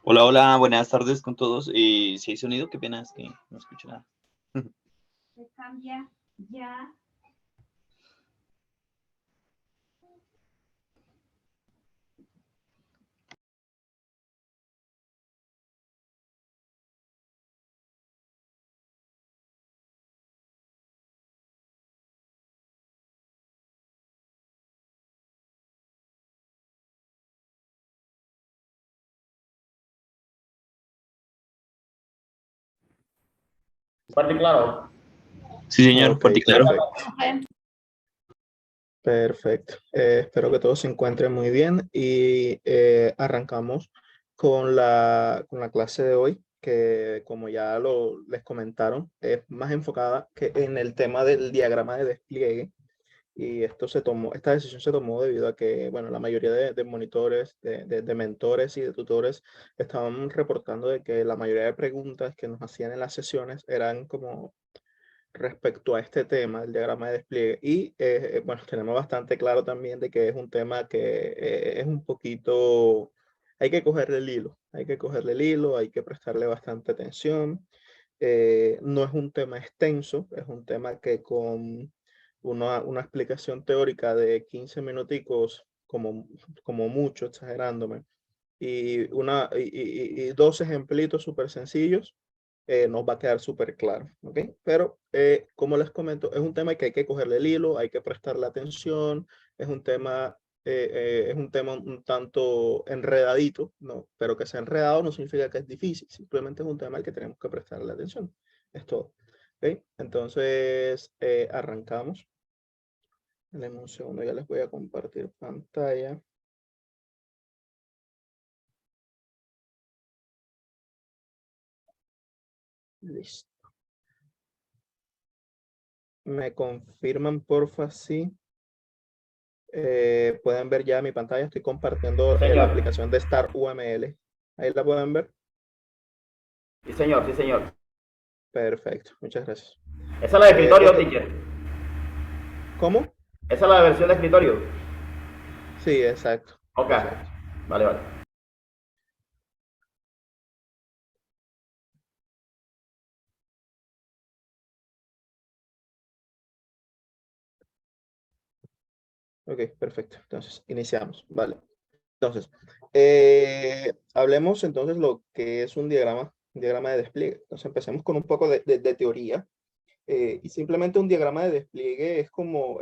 Hola, hola, buenas tardes con todos. Si hay sonido, qué pena, es que no escucho nada. Se cambia ya. Fuerte y claro. Sí, señor, Ok, fuerte y claro. perfecto. Perfecto. Espero que todos se encuentren muy bien y arrancamos con la clase de hoy, que como ya les comentaron, es más enfocada que en el tema del diagrama de despliegue. Y esta decisión se tomó debido a que, bueno, la mayoría de monitores, de mentores y de tutores estaban reportando de que la mayoría de preguntas que nos hacían en las sesiones eran como respecto a este tema, el diagrama de despliegue. Y bueno, tenemos bastante claro también de que es un tema que es un poquito, hay que cogerle el hilo, hay que cogerle el hilo, hay que prestarle bastante atención. No es un tema extenso, es un tema que con una explicación teórica de 15 minuticos, como mucho, exagerándome, y dos ejemplitos súper sencillos, nos va a quedar súper claro, ¿ok? Pero, como les comento, es un tema que hay que cogerle el hilo, hay que prestarle atención, es un tema un tanto enredadito, ¿no? Pero que sea enredado no significa que es difícil, simplemente es un tema al que tenemos que prestarle atención, es todo, ¿ok? Entonces, arrancamos. En un segundo ya les voy a compartir pantalla. Listo. ¿Me confirman, porfa, sí? Pueden ver ya mi pantalla. Estoy compartiendo la Señor. aplicación de Star UML. Ahí la pueden ver. Sí, señor, sí, señor. Perfecto. Muchas gracias. Esa es la de escritorio, Otro. teacher. ¿Cómo? Esa es la versión de escritorio. Sí, exacto. Ok. Exacto. Vale, vale. Ok, perfecto. Entonces, iniciamos. Vale. Entonces, hablemos entonces lo que es un diagrama de despliegue. Entonces, empecemos con un poco de teoría. Y simplemente un diagrama de despliegue es como,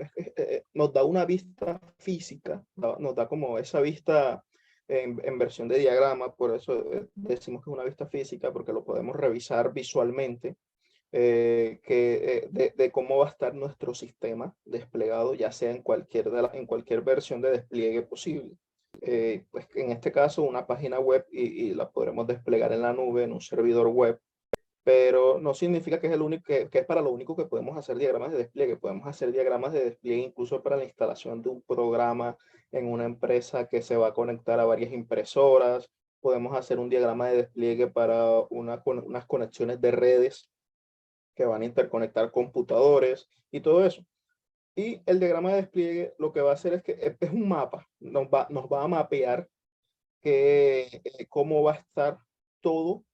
nos da una vista física, nos da como esa vista en versión de diagrama, por eso decimos que es una vista física, porque lo podemos revisar visualmente, de cómo va a estar nuestro sistema desplegado, ya sea en cualquier versión de despliegue posible. Pues en este caso, una página web y la podremos desplegar en la nube, en un servidor web, pero no significa que es el único, que es para lo único que podemos hacer diagramas de despliegue. Podemos hacer diagramas de despliegue incluso para la instalación de un programa en una empresa que se va a conectar a varias impresoras. Podemos hacer un diagrama de despliegue para unas conexiones de redes que van a interconectar computadores y todo eso. Y el diagrama de despliegue lo que va a hacer es que es un mapa, nos va a mapear cómo va a estar todo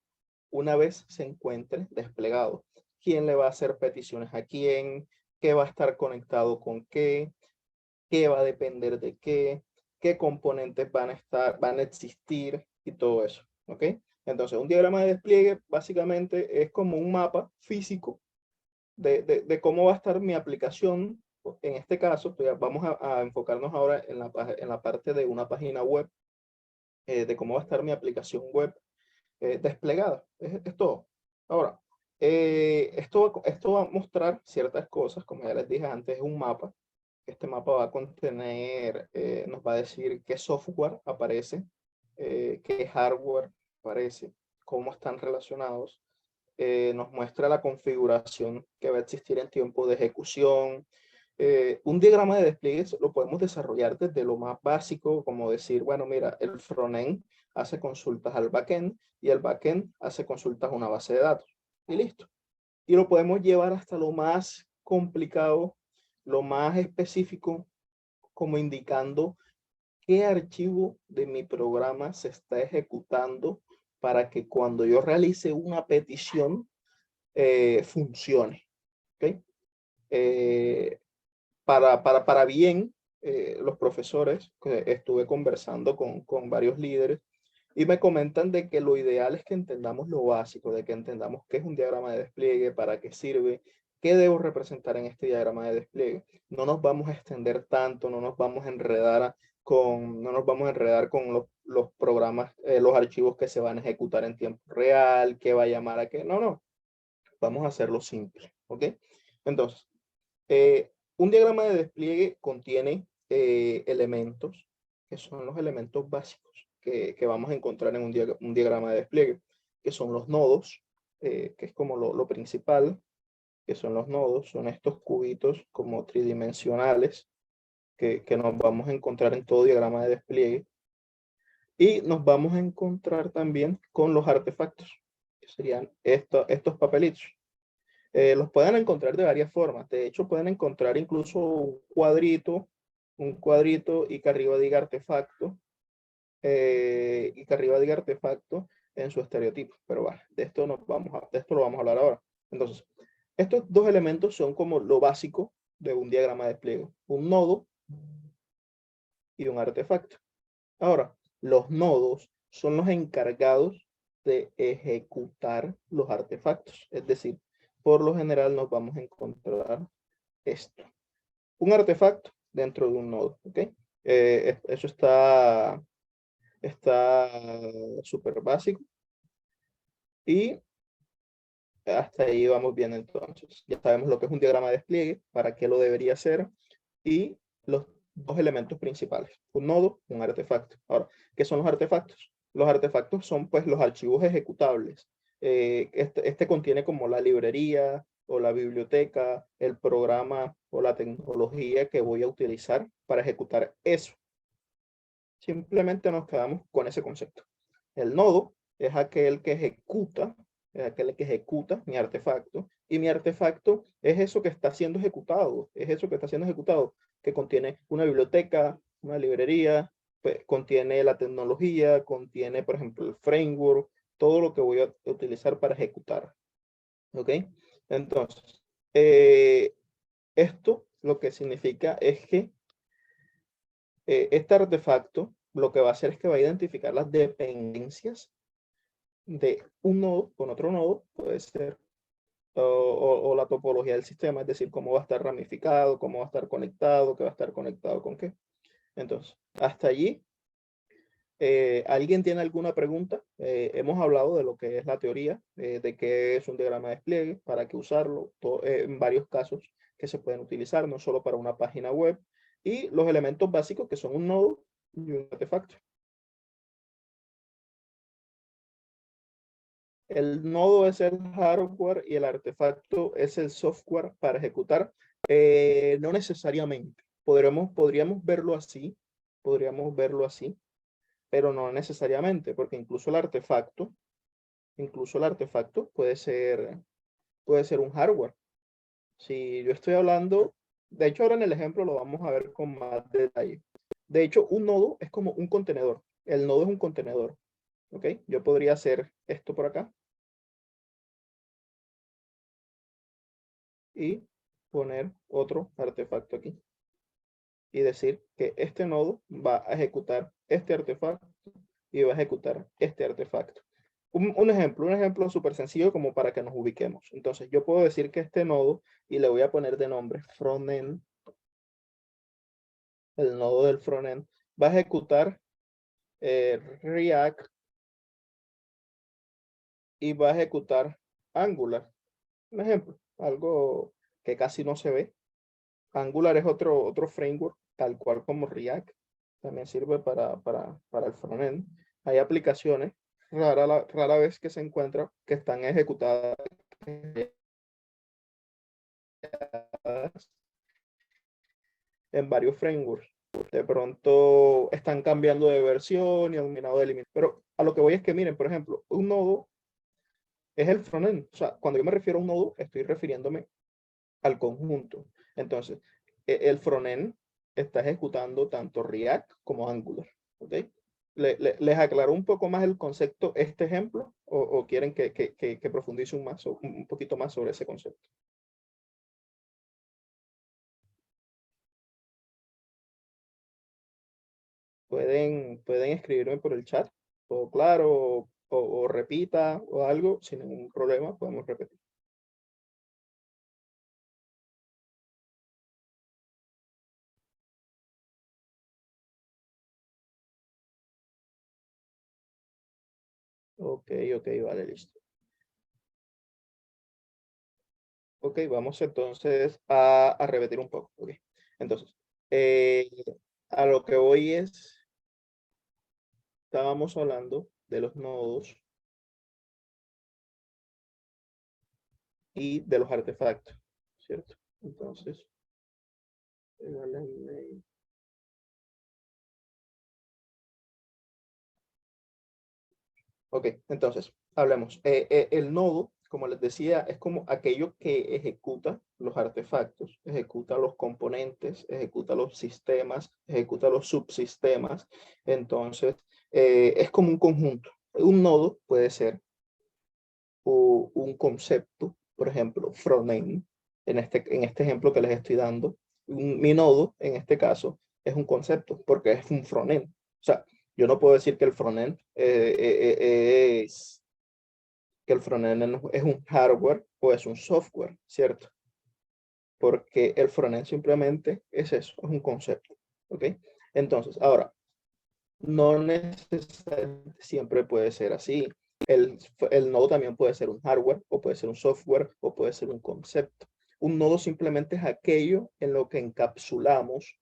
una vez se encuentre desplegado. ¿Quién le va a hacer peticiones a quién? ¿Qué va a estar conectado con qué? ¿Qué va a depender de qué? ¿Qué componentes van a existir? Y todo eso, ¿ok? Entonces, un diagrama de despliegue básicamente es como un mapa físico de cómo va a estar mi aplicación. En este caso, vamos a enfocarnos ahora en la parte de una página web, de cómo va a estar mi aplicación web desplegada. Es todo. Ahora, esto va a mostrar ciertas cosas, como ya les dije antes, es un mapa. Este mapa va a contener, nos va a decir qué software aparece, qué hardware aparece, cómo están relacionados. Nos muestra la configuración que va a existir en tiempo de ejecución. Un diagrama de despliegue lo podemos desarrollar desde lo más básico, como decir, bueno, mira, el frontend hace consultas al backend y el backend hace consultas a una base de datos. Y listo. Y lo podemos llevar hasta lo más complicado, lo más específico, como indicando qué archivo de mi programa se está ejecutando para que cuando yo realice una petición funcione. ¿Okay? Para bien, los profesores, que estuve conversando con varios líderes y me comentan de que lo ideal es que entendamos lo básico, de que entendamos qué es un diagrama de despliegue, para qué sirve, qué debo representar en este diagrama de despliegue. No nos vamos a extender tanto, no nos vamos a enredar con los programas, los archivos que se van a ejecutar en tiempo real, qué va a llamar a qué. No. Vamos a hacerlo simple, ¿ok? Entonces, un diagrama de despliegue contiene elementos que son los elementos básicos que vamos a encontrar en un diagrama de despliegue, que son los nodos, que es como lo principal, que son los nodos, son estos cubitos como tridimensionales que nos vamos a encontrar en todo diagrama de despliegue. Y nos vamos a encontrar también con los artefactos, que serían estos papelitos. Los pueden encontrar de varias formas. De hecho, pueden encontrar incluso un cuadrito y que arriba diga artefacto, en su estereotipo. Pero bueno, de esto lo vamos a hablar ahora. Entonces, estos dos elementos son como lo básico de un diagrama de despliegue: un nodo y un artefacto. Ahora, los nodos son los encargados de ejecutar los artefactos. Es decir, por lo general nos vamos a encontrar esto: un artefacto dentro de un nodo, ¿ok? Eso está súper básico. Y hasta ahí vamos bien entonces. Ya sabemos lo que es un diagrama de despliegue, para qué lo debería hacer y los dos elementos principales: un nodo, un artefacto. Ahora, ¿qué son los artefactos? Los artefactos son pues los archivos ejecutables. Este contiene como la librería o la biblioteca, el programa o la tecnología que voy a utilizar para ejecutar eso. Simplemente nos quedamos con ese concepto. El nodo es aquel que ejecuta mi artefacto, y mi artefacto es eso que está siendo ejecutado, que contiene una biblioteca, una librería, pues, contiene la tecnología, contiene, por ejemplo, el framework, todo lo que voy a utilizar para ejecutar. ¿Ok? Entonces, esto lo que significa es que este artefacto lo que va a hacer es que va a identificar las dependencias de un nodo con otro nodo, puede ser, o la topología del sistema, es decir, cómo va a estar ramificado, cómo va a estar conectado, qué va a estar conectado con qué. Entonces, hasta allí, ¿alguien tiene alguna pregunta? Hemos hablado de lo que es la teoría, de qué es un diagrama de despliegue, para qué usarlo, en varios casos que se pueden utilizar, no solo para una página web, y los elementos básicos que son un nodo y un artefacto. El nodo es el hardware y el artefacto es el software para ejecutar. No necesariamente. Podríamos verlo así, pero no necesariamente, porque incluso el artefacto puede ser un hardware. Si yo estoy hablando, de hecho ahora en el ejemplo lo vamos a ver con más detalle. De hecho, un nodo es como un contenedor. El nodo es un contenedor. ¿Ok? Yo podría hacer esto por acá y poner otro artefacto aquí y decir que este nodo va a ejecutar este artefacto y va a ejecutar este artefacto. Un ejemplo súper sencillo como para que nos ubiquemos. Entonces yo puedo decir que este nodo, y le voy a poner de nombre frontend, el nodo del frontend va a ejecutar React y va a ejecutar Angular. Un ejemplo, algo que casi no se ve. Angular es otro framework, tal cual como React. También sirve para el frontend. Hay aplicaciones rara vez que se encuentra que están ejecutadas en varios frameworks. De pronto están cambiando de versión y han eliminado de límite. Pero a lo que voy es que, miren, por ejemplo, un nodo es el frontend. O sea, cuando yo me refiero a un nodo, estoy refiriéndome al conjunto. Entonces, el frontend está ejecutando tanto React como Angular. ¿Ok? ¿Les aclaró un poco más el concepto este ejemplo? ¿O quieren que profundice un poquito más sobre ese concepto? Pueden escribirme por el chat, todo claro, o repita o algo, sin ningún problema, podemos repetir. Ok, vale, listo. Ok, vamos entonces a repetir un poco. Ok, entonces, eh, a lo que hoy estábamos hablando de los nodos y de los artefactos, ¿cierto? Entonces, ok, entonces, hablemos. El nodo, como les decía, es como aquello que ejecuta los artefactos, ejecuta los componentes, ejecuta los sistemas, ejecuta los subsistemas. Entonces, es como un conjunto. Un nodo puede ser un concepto, por ejemplo, frontend, en este ejemplo que les estoy dando. Mi nodo, en este caso, es un concepto, porque es un frontend. O sea, yo no puedo decir que el frontend es un hardware o es un software, ¿cierto? Porque el frontend simplemente es eso, es un concepto, ¿ok? Entonces, ahora, no necesariamente siempre puede ser así. El nodo también puede ser un hardware, o puede ser un software, o puede ser un concepto. Un nodo simplemente es aquello en lo que encapsulamos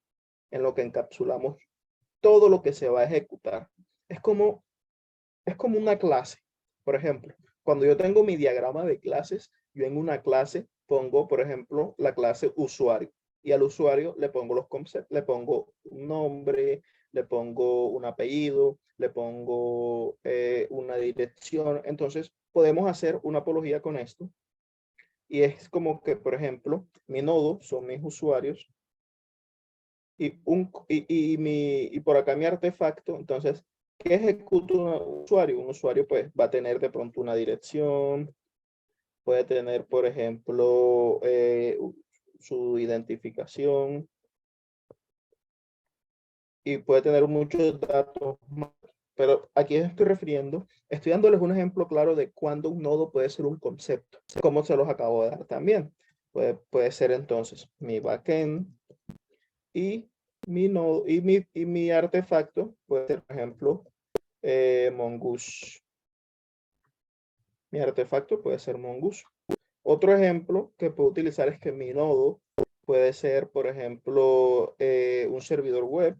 todo lo que se va a ejecutar. Es como, es como una clase. Por ejemplo, cuando yo tengo mi diagrama de clases, yo en una clase pongo, por ejemplo, la clase usuario. Y al usuario le pongo los conceptos, le pongo un nombre, le pongo un apellido, le pongo una dirección. Entonces, podemos hacer una apología con esto. Y es como que, por ejemplo, mi nodo son mis usuarios y por acá mi artefacto. Entonces, ¿qué ejecuta un usuario? Un usuario pues va a tener de pronto una dirección, puede tener, por ejemplo, su identificación y puede tener muchos datos más. Pero aquí estoy dándoles un ejemplo claro de cuándo un nodo puede ser un concepto, como se los acabo de dar también. Puede ser entonces mi backend y mi nodo y mi artefacto puede ser, por ejemplo, Mongoose. Mi artefacto puede ser Mongoose. Otro ejemplo que puedo utilizar es que mi nodo puede ser, por ejemplo, un servidor web.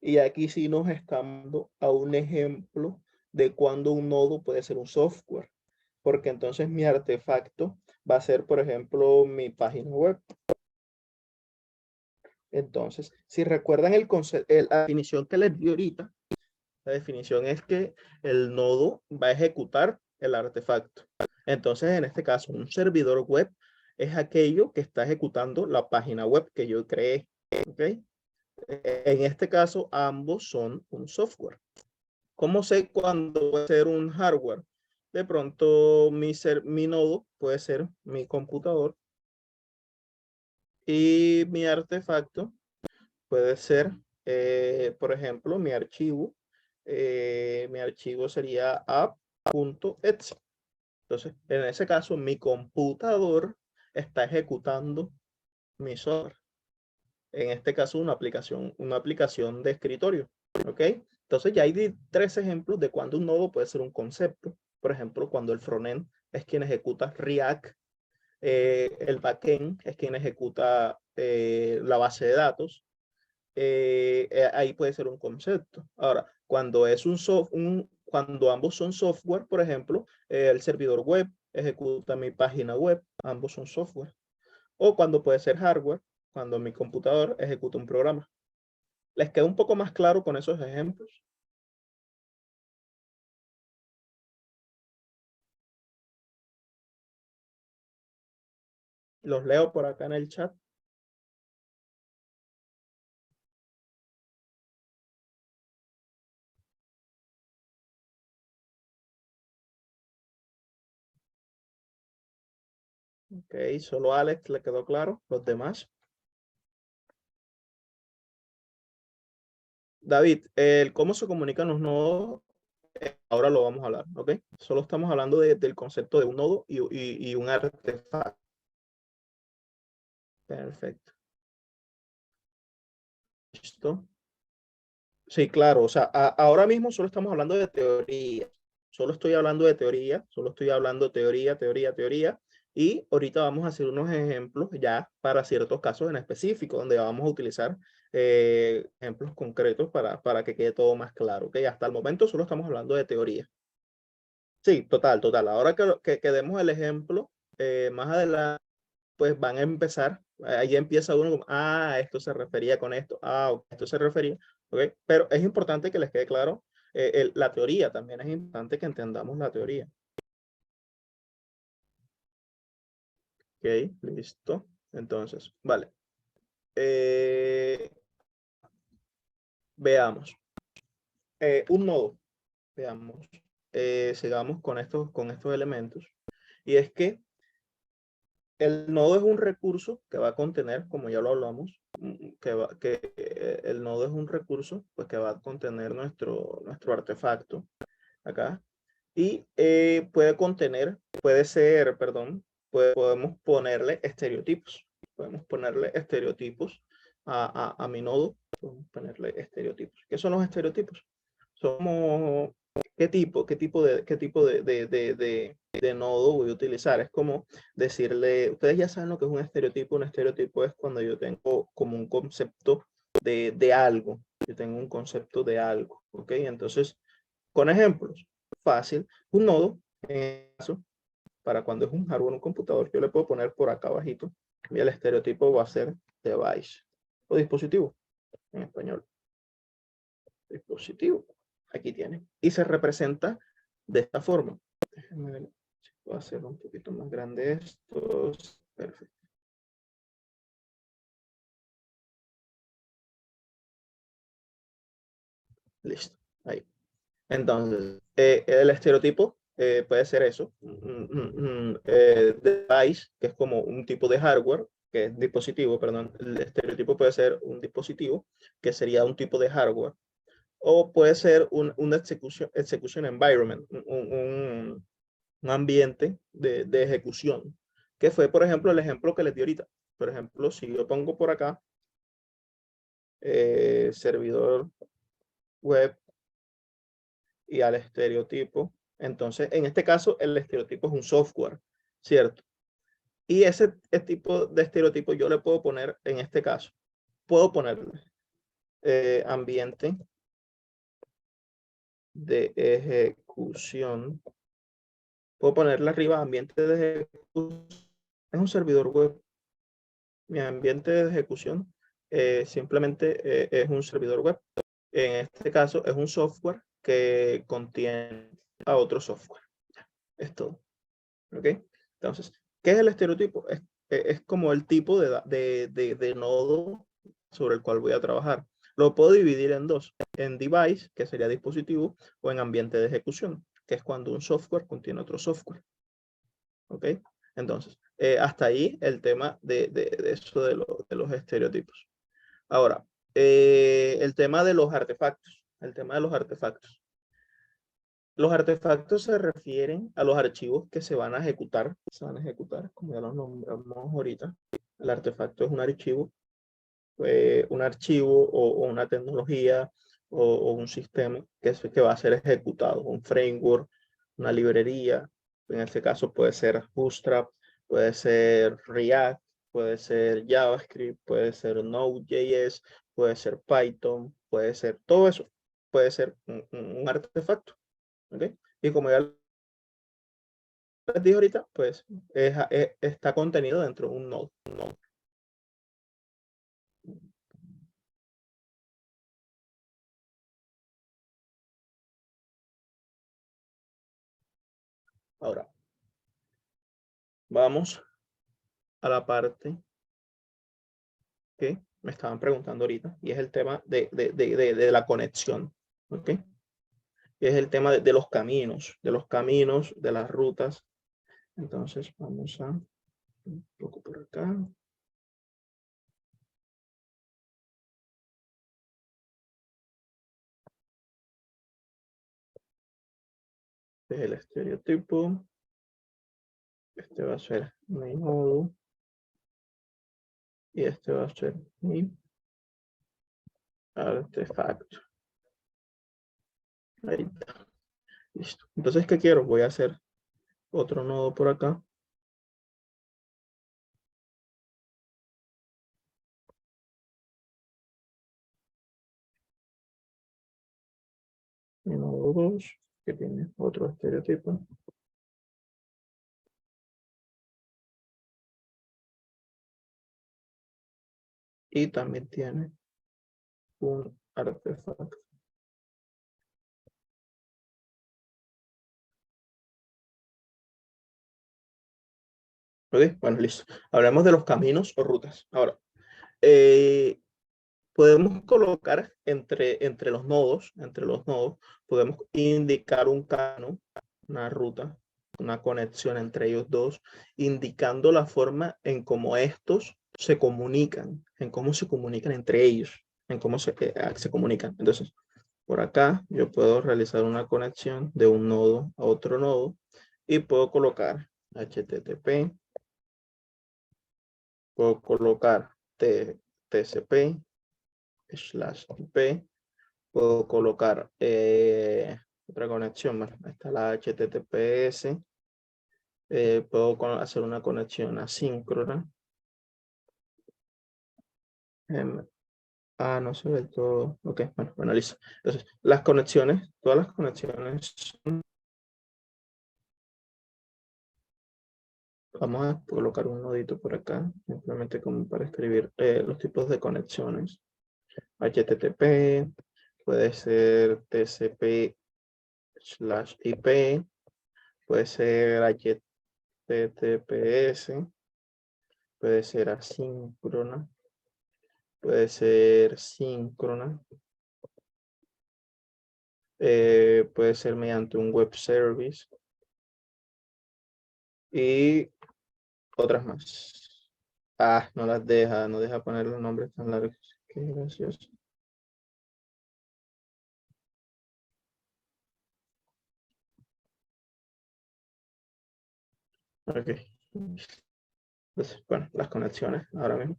Y aquí sí nos estamos dando a un ejemplo de cuando un nodo puede ser un software. Porque entonces mi artefacto va a ser, por ejemplo, mi página web. Entonces, si recuerdan la definición que les di ahorita, la definición es que el nodo va a ejecutar el artefacto. Entonces, en este caso, un servidor web es aquello que está ejecutando la página web que yo creé. ¿Ok? En este caso, ambos son un software. ¿Cómo sé cuándo puede ser un hardware? De pronto, mi nodo puede ser mi computador y mi artefacto puede ser, por ejemplo, mi archivo. Mi archivo sería app.exe. Entonces, en ese caso, mi computador está ejecutando mi software. En este caso, una aplicación de escritorio. ¿Ok? Entonces, ya hay tres ejemplos de cuando un nodo puede ser un concepto. Por ejemplo, cuando el frontend es quien ejecuta React, el backend es quien ejecuta la base de datos. Ahí puede ser un concepto. Ahora, cuando ambos son software, por ejemplo, el servidor web ejecuta mi página web, ambos son software. O cuando puede ser hardware, cuando mi computador ejecuta un programa. ¿Les queda un poco más claro con esos ejemplos? Los leo por acá en el chat. Ok, solo a Alex le quedó claro. Los demás. David, el cómo se comunican los nodos, ahora lo vamos a hablar, ¿ok? Solo estamos hablando del concepto de un nodo y un artefacto. Perfecto. ¿Listo? Sí, claro. O sea, ahora mismo solo estamos hablando de teoría. Solo estoy hablando de teoría. Solo estoy hablando teoría, teoría, teoría. Y ahorita vamos a hacer unos ejemplos ya para ciertos casos en específico, donde vamos a utilizar ejemplos concretos para que quede todo más claro. ¿Ok? Hasta el momento solo estamos hablando de teoría. Sí, total, total. Ahora que demos el ejemplo, más adelante, pues van a empezar, ahí empieza uno como, esto se refería con esto, ok, esto se refería, ¿ok? Pero es importante que les quede claro la teoría, también es importante que entendamos la teoría. Ok, listo. Entonces, vale. Veamos. Un nodo, veamos. Sigamos con estos elementos. Y es que el nodo es un recurso que va a contener, como ya lo hablamos, el nodo es un recurso pues, que va a contener nuestro artefacto acá. Y podemos ponerle estereotipos. Podemos ponerle estereotipos a mi nodo. Podemos ponerle estereotipos. ¿Qué son los estereotipos? Somos qué tipo de nodo voy a utilizar. Es como decirle, ustedes ya saben lo que es un estereotipo. Un estereotipo es cuando yo tengo como un concepto de algo. Yo tengo un concepto de algo. ¿Ok? Entonces, con ejemplos, fácil, un nodo, en caso, para cuando es un hardware, un computador, yo le puedo poner por acá abajito, y el estereotipo va a ser device, o dispositivo, en español. Dispositivo, aquí tiene. Y se representa de esta forma. Déjenme ver si puedo hacer un poquito más grande esto. Perfecto. Listo, ahí. Entonces, el estereotipo puede ser eso, device, que es como un tipo de hardware, que es dispositivo, perdón. El estereotipo puede ser un dispositivo, que sería un tipo de hardware, o puede ser un execution environment, un ambiente de ejecución, que fue, por ejemplo, el ejemplo que les di ahorita. Por ejemplo, si yo pongo por acá, servidor web y al estereotipo. Entonces, en este caso, el estereotipo es un software, ¿cierto? Y ese tipo de estereotipo yo le puedo poner, en este caso, puedo ponerle ambiente de ejecución. Puedo ponerle arriba ambiente de ejecución. Es un servidor web. Mi ambiente de ejecución simplemente es un servidor web. En este caso, es un software que contiene a otro software. Es todo. ¿Ok? Entonces, ¿qué es el estereotipo? Es como el tipo de nodo sobre el cual voy a trabajar. Lo puedo dividir en dos, en device, que sería dispositivo, o en ambiente de ejecución, que es cuando un software contiene otro software. ¿Ok? Entonces, hasta ahí el tema de eso de los estereotipos. Ahora, el tema de los artefactos. El tema de los artefactos. Los artefactos se refieren a los archivos que se van a ejecutar. Como ya los nombramos ahorita. El artefacto es un archivo o una tecnología o un sistema que va a ser ejecutado. Un framework, una librería. En este caso puede ser Bootstrap, puede ser React, puede ser JavaScript, puede ser Node.js, puede ser Python, puede ser todo eso. Puede ser un artefacto. ¿Okay? Y como ya les dije ahorita, pues está contenido dentro de un nodo. Ahora, vamos a la parte que me estaban preguntando ahorita, y es el tema de la conexión. ¿Ok? Y es el tema de los caminos, de las rutas. Entonces, vamos a Un poco por acá. Este es el estereotipo. Este va a ser mi nodo. Y este va a ser mi artefacto. Ahí está. Listo. Entonces, ¿qué quiero? Voy a hacer otro nodo por acá. Mi nodo 2, que tiene otro estereotipo. Y también tiene un artefacto. ¿Ok? Bueno, listo. Hablemos de los caminos o rutas. Ahora, podemos colocar entre los nodos, podemos indicar un camino, una ruta, una conexión entre ellos dos, indicando la forma en cómo estos se comunican, en cómo se comunican entre ellos, en cómo se comunican. Entonces, por acá yo puedo realizar una conexión de un nodo a otro nodo y puedo colocar HTTP, puedo colocar TCP/IP, puedo colocar otra conexión, bueno, está la HTTPS, puedo hacer una conexión asíncrona. No se ve todo. Ok, bueno, listo. Entonces, las conexiones, todas las conexiones son... Vamos a colocar un nodito por acá, simplemente como para escribir los tipos de conexiones. HTTP, puede ser TCP/IP, puede ser HTTPS, puede ser asíncrona, puede ser síncrona, puede ser mediante un web service y otras más. No las deja, no deja poner los nombres tan largos. Qué gracioso. Ok. Entonces, bueno, las conexiones ahora mismo.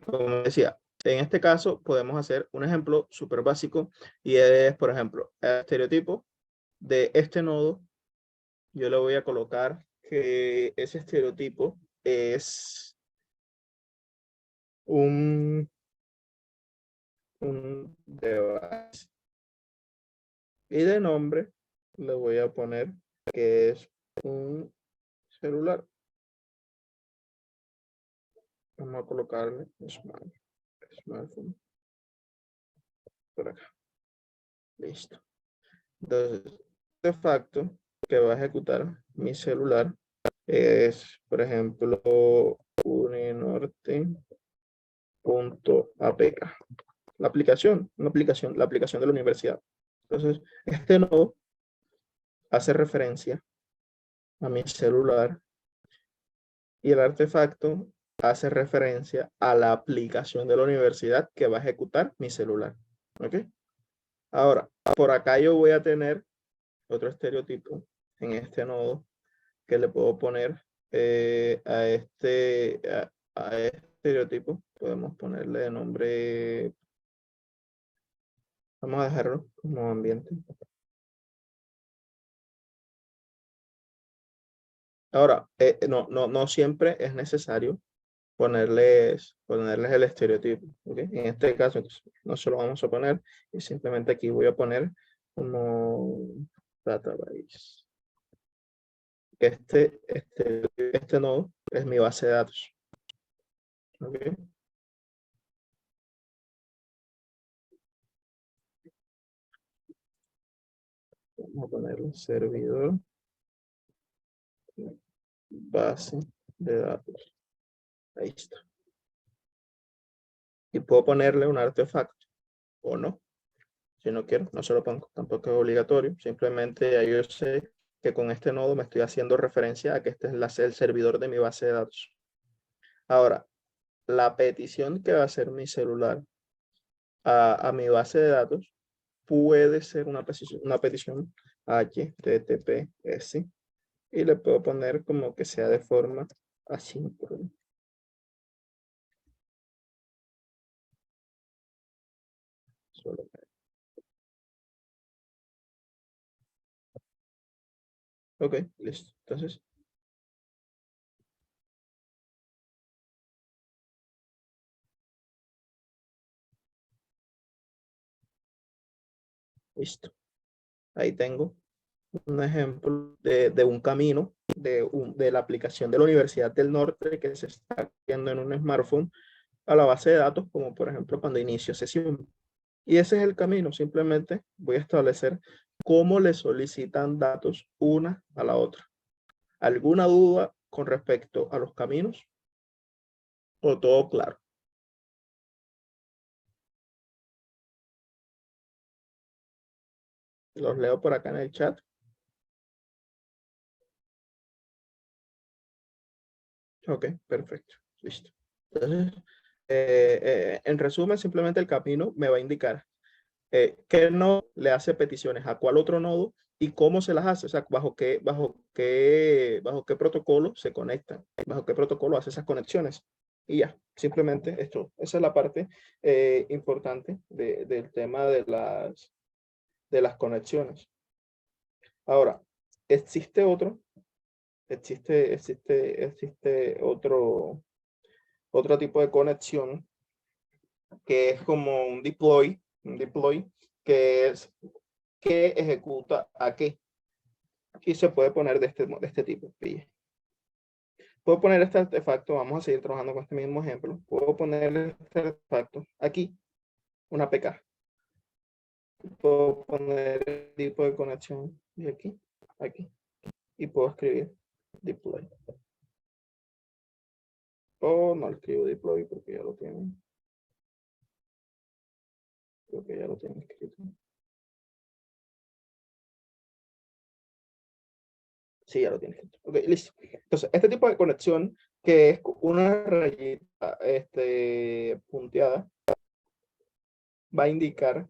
Como decía, en este caso podemos hacer un ejemplo súper básico y es, por ejemplo, el estereotipo de este nodo. Yo le voy a colocar que ese estereotipo es un device. Y de nombre le voy a poner que es un celular. Vamos a colocarle smartphone por acá. Listo. Entonces, de facto que va a ejecutar mi celular es, por ejemplo, uninorte.apk. La aplicación de la universidad. Entonces, este nodo hace referencia a mi celular y el artefacto hace referencia a la aplicación de la universidad que va a ejecutar mi celular. ¿Ok? Ahora, por acá yo voy a tener otro estereotipo en este nodo que le puedo poner a este estereotipo. Podemos ponerle de nombre, vamos a dejarlo como ambiente. Ahora, no siempre es necesario ponerles el estereotipo. ¿Okay? En este caso, entonces, no se lo vamos a poner y simplemente aquí voy a poner como database. Este nodo es mi base de datos. ¿Okay? Vamos a ponerle servidor base de datos. Ahí está. Y puedo ponerle un artefacto o no. Si no quiero, no se lo pongo. Tampoco es obligatorio. Simplemente ya yo sé que con este nodo me estoy haciendo referencia a que este es el servidor de mi base de datos. Ahora, la petición que va a hacer mi celular a mi base de datos puede ser una petición HTTPS y le puedo poner como que sea de forma asíncrona. Ok, listo. Entonces, listo. Ahí tengo un ejemplo de un camino de la aplicación de la Universidad del Norte que se está haciendo en un smartphone a la base de datos, como por ejemplo cuando inicio sesión. Y ese es el camino. Simplemente voy a establecer cómo le solicitan datos una a la otra. ¿Alguna duda con respecto a los caminos? ¿O todo claro? Los leo por acá en el chat. Ok, perfecto. Listo. Entonces, en resumen, simplemente el camino me va a indicar qué nodo le hace peticiones a cuál otro nodo y cómo se las hace, o sea, bajo qué protocolo se conectan, bajo qué protocolo hace esas conexiones. Y ya, simplemente esto, esa es la parte importante del tema de las conexiones. Ahora, existe otro tipo de conexión que es como un deploy, que es que ejecuta a qué. Y se puede poner de este tipo. Puedo poner este artefacto, vamos a seguir trabajando con este mismo ejemplo. Puedo poner este artefacto aquí, una PK. Puedo poner el tipo de conexión de aquí. Y puedo escribir deploy. O no escribo deploy porque ya lo tienen. Creo que ya lo tienen escrito. Sí, ya lo tiene. Ok, listo. Entonces, este tipo de conexión, que es una rayita punteada, va a indicar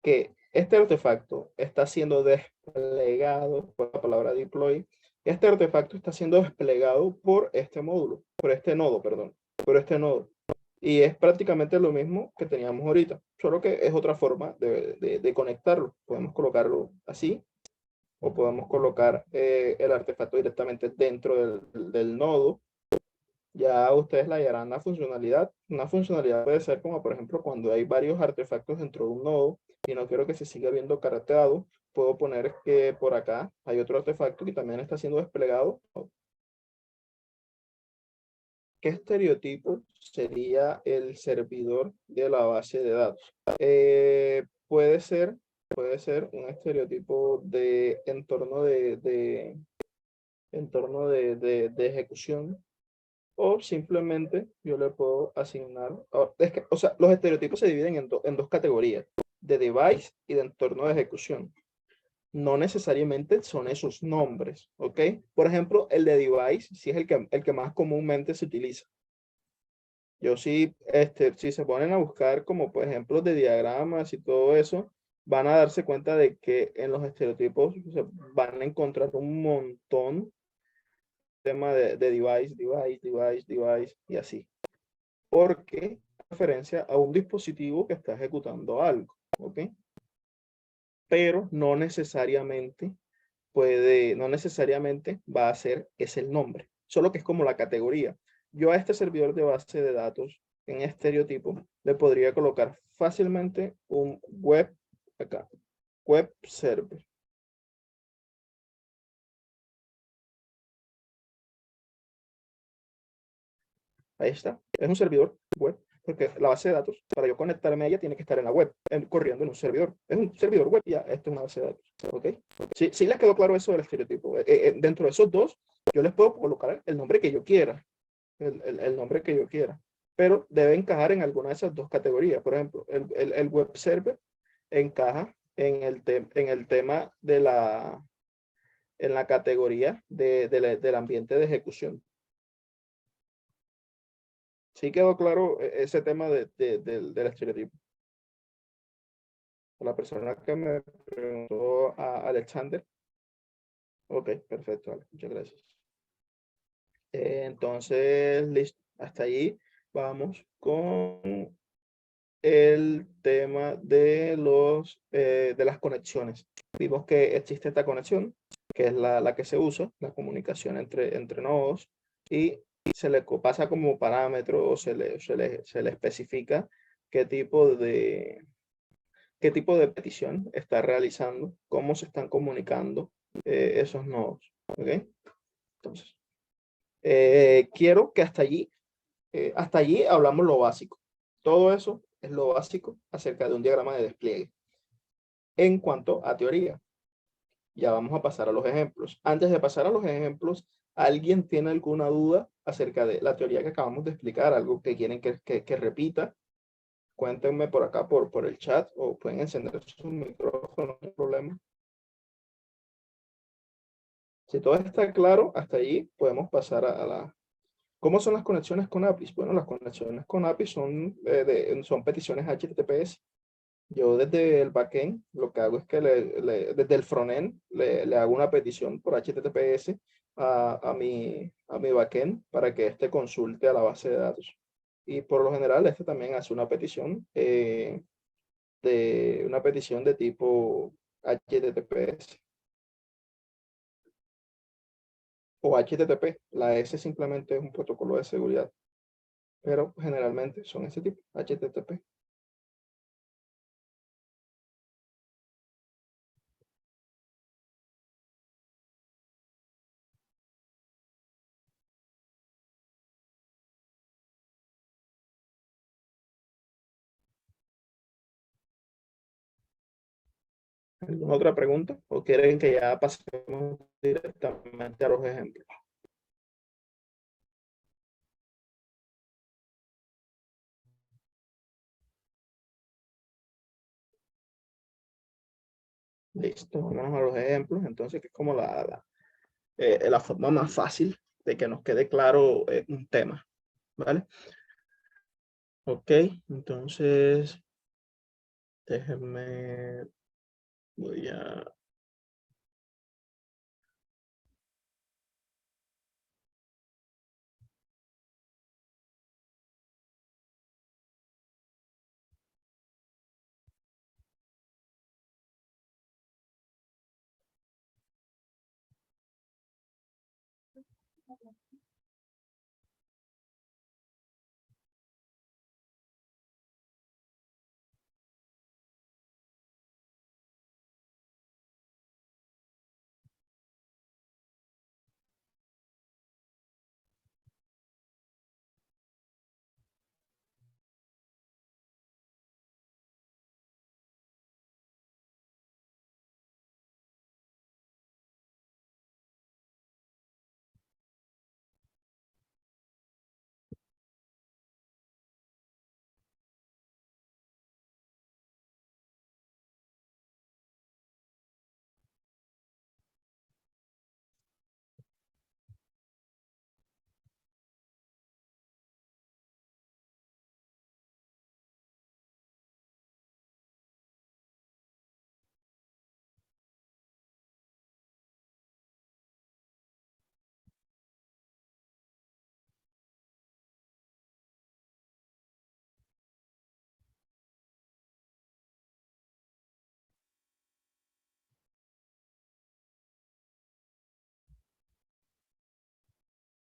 que este artefacto está siendo desplegado, por la palabra deploy, este artefacto está siendo desplegado por este módulo, por este nodo. Y es prácticamente lo mismo que teníamos ahorita, solo que es otra forma de conectarlo. Podemos colocarlo así, o podemos colocar el artefacto directamente dentro del nodo. Ya ustedes le hallarán la funcionalidad. Una funcionalidad puede ser como, por ejemplo, cuando hay varios artefactos dentro de un nodo y no quiero que se siga viendo carreteado, puedo poner que por acá hay otro artefacto que también está siendo desplegado. ¿Qué estereotipo sería el servidor de la base de datos? Puede ser un estereotipo de entorno de ejecución, o simplemente yo le puedo asignar, o sea, los estereotipos se dividen en dos categorías, de device y de entorno de ejecución. No necesariamente son esos nombres, ¿ok? Por ejemplo, el de device sí es el que más comúnmente se utiliza. Yo sí, si se ponen a buscar como por ejemplo de diagramas y todo eso, van a darse cuenta de que en los estereotipos van a encontrar un montón tema de device y así. Porque referencia a un dispositivo que está ejecutando algo, ¿ok? Pero no necesariamente va a ser ese el nombre, solo que es como la categoría. Yo a este servidor de base de datos en estereotipo le podría colocar fácilmente un web server. Ahí está, es un servidor web, porque la base de datos, para yo conectarme a ella, tiene que estar en la web, corriendo en un servidor. Es un servidor web, ya, esto es una base de datos, ¿ok? Sí les quedó claro eso del estereotipo. Dentro de esos dos, yo les puedo colocar el nombre que yo quiera, el nombre que yo quiera, pero debe encajar en alguna de esas dos categorías. Por ejemplo, el web server encaja en el tema en la categoría del ambiente de ejecución. ¿Sí quedó claro ese tema del estereotipo? La persona que me preguntó a Alexander. Ok, perfecto, vale, muchas gracias. Entonces, listo. Hasta ahí vamos con el tema de las conexiones. Vimos que existe esta conexión, que es la que se usa, la comunicación entre nodos, y se le pasa como parámetro o se le especifica qué tipo de petición está realizando, cómo se están comunicando esos nodos. ¿Ok? Entonces, quiero que hasta allí hablamos lo básico. Todo eso es lo básico acerca de un diagrama de despliegue. En cuanto a teoría, ya vamos a pasar a los ejemplos. Antes de pasar a los ejemplos, ¿alguien tiene alguna duda acerca de la teoría que acabamos de explicar? ¿Algo que quieren que repita? Cuéntenme por acá, por el chat, o pueden encender su micrófono, no hay problema. Si todo está claro, hasta allí podemos pasar a la... ¿Cómo son las conexiones con APIs? Bueno, las conexiones con APIs son peticiones HTTPS. Yo desde el backend lo que hago es que desde el frontend le hago una petición por HTTPS a mi backend para que éste consulte a la base de datos. Y por lo general este también hace una petición de tipo HTTPS o HTTP. La S simplemente es un protocolo de seguridad, pero generalmente son ese tipo, HTTP. ¿Alguna otra pregunta? ¿O quieren que ya pasemos directamente a los ejemplos? Listo, vamos a los ejemplos. Entonces, que es como la forma más fácil de que nos quede claro un tema. ¿Vale? Ok, entonces, déjenme, voy a...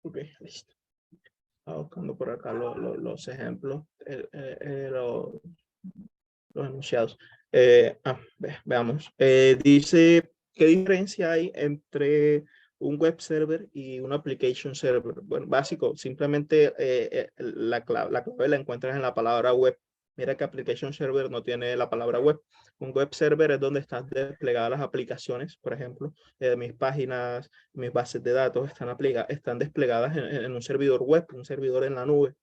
Ok, listo. Estaba buscando por acá los ejemplos, los enunciados. Veamos. Dice, ¿qué diferencia hay entre un web server y un application server? Bueno, básico, simplemente la clave la encuentras en la palabra web. Mira que application server no tiene la palabra web. Un web server es donde están desplegadas las aplicaciones, por ejemplo, mis páginas, mis bases de datos están desplegadas en un servidor web, un servidor en la nube.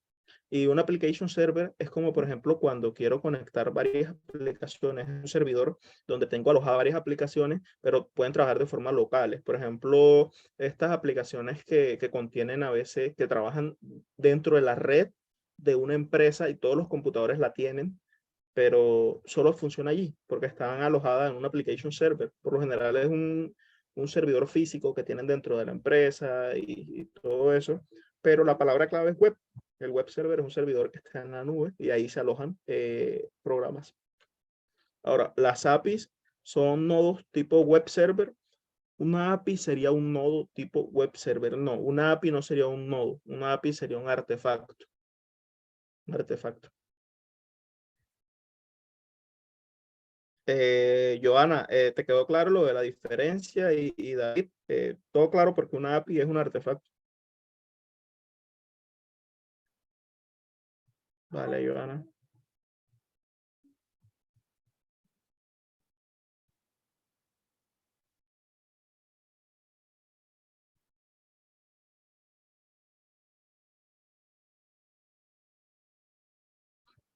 Y un application server es como, por ejemplo, cuando quiero conectar varias aplicaciones a un servidor donde tengo alojadas varias aplicaciones, pero pueden trabajar de forma locales. Por ejemplo, estas aplicaciones que contienen a veces, que trabajan dentro de la red de una empresa y todos los computadores la tienen, pero solo funciona allí porque están alojadas en un application server. Por lo general es un servidor físico que tienen dentro de la empresa y todo eso, pero la palabra clave es web. El web server es un servidor que está en la nube y ahí se alojan programas. Ahora, las APIs son nodos tipo web server. Una API sería un nodo tipo web server. No, una API no sería un nodo. Una API sería un artefacto. Un artefacto. Joana, ¿te quedó claro lo de la diferencia? Y David, todo claro porque una API es un artefacto. Vale, Joana.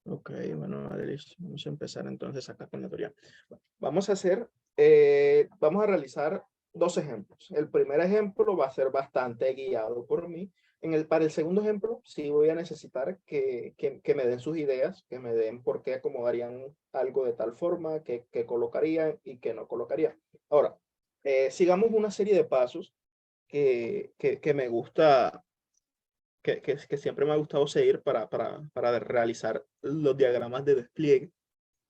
Ok, bueno, vale, listo. Vamos a empezar entonces acá con la teoría. Vamos a hacer, vamos a realizar dos ejemplos. El primer ejemplo va a ser bastante guiado por mí. Para el segundo ejemplo, sí voy a necesitar que me den sus ideas, que me den por qué acomodarían algo de tal forma, que colocarían y que no colocaría. Ahora, sigamos una serie de pasos que me gusta, que siempre me ha gustado seguir para realizar los diagramas de despliegue,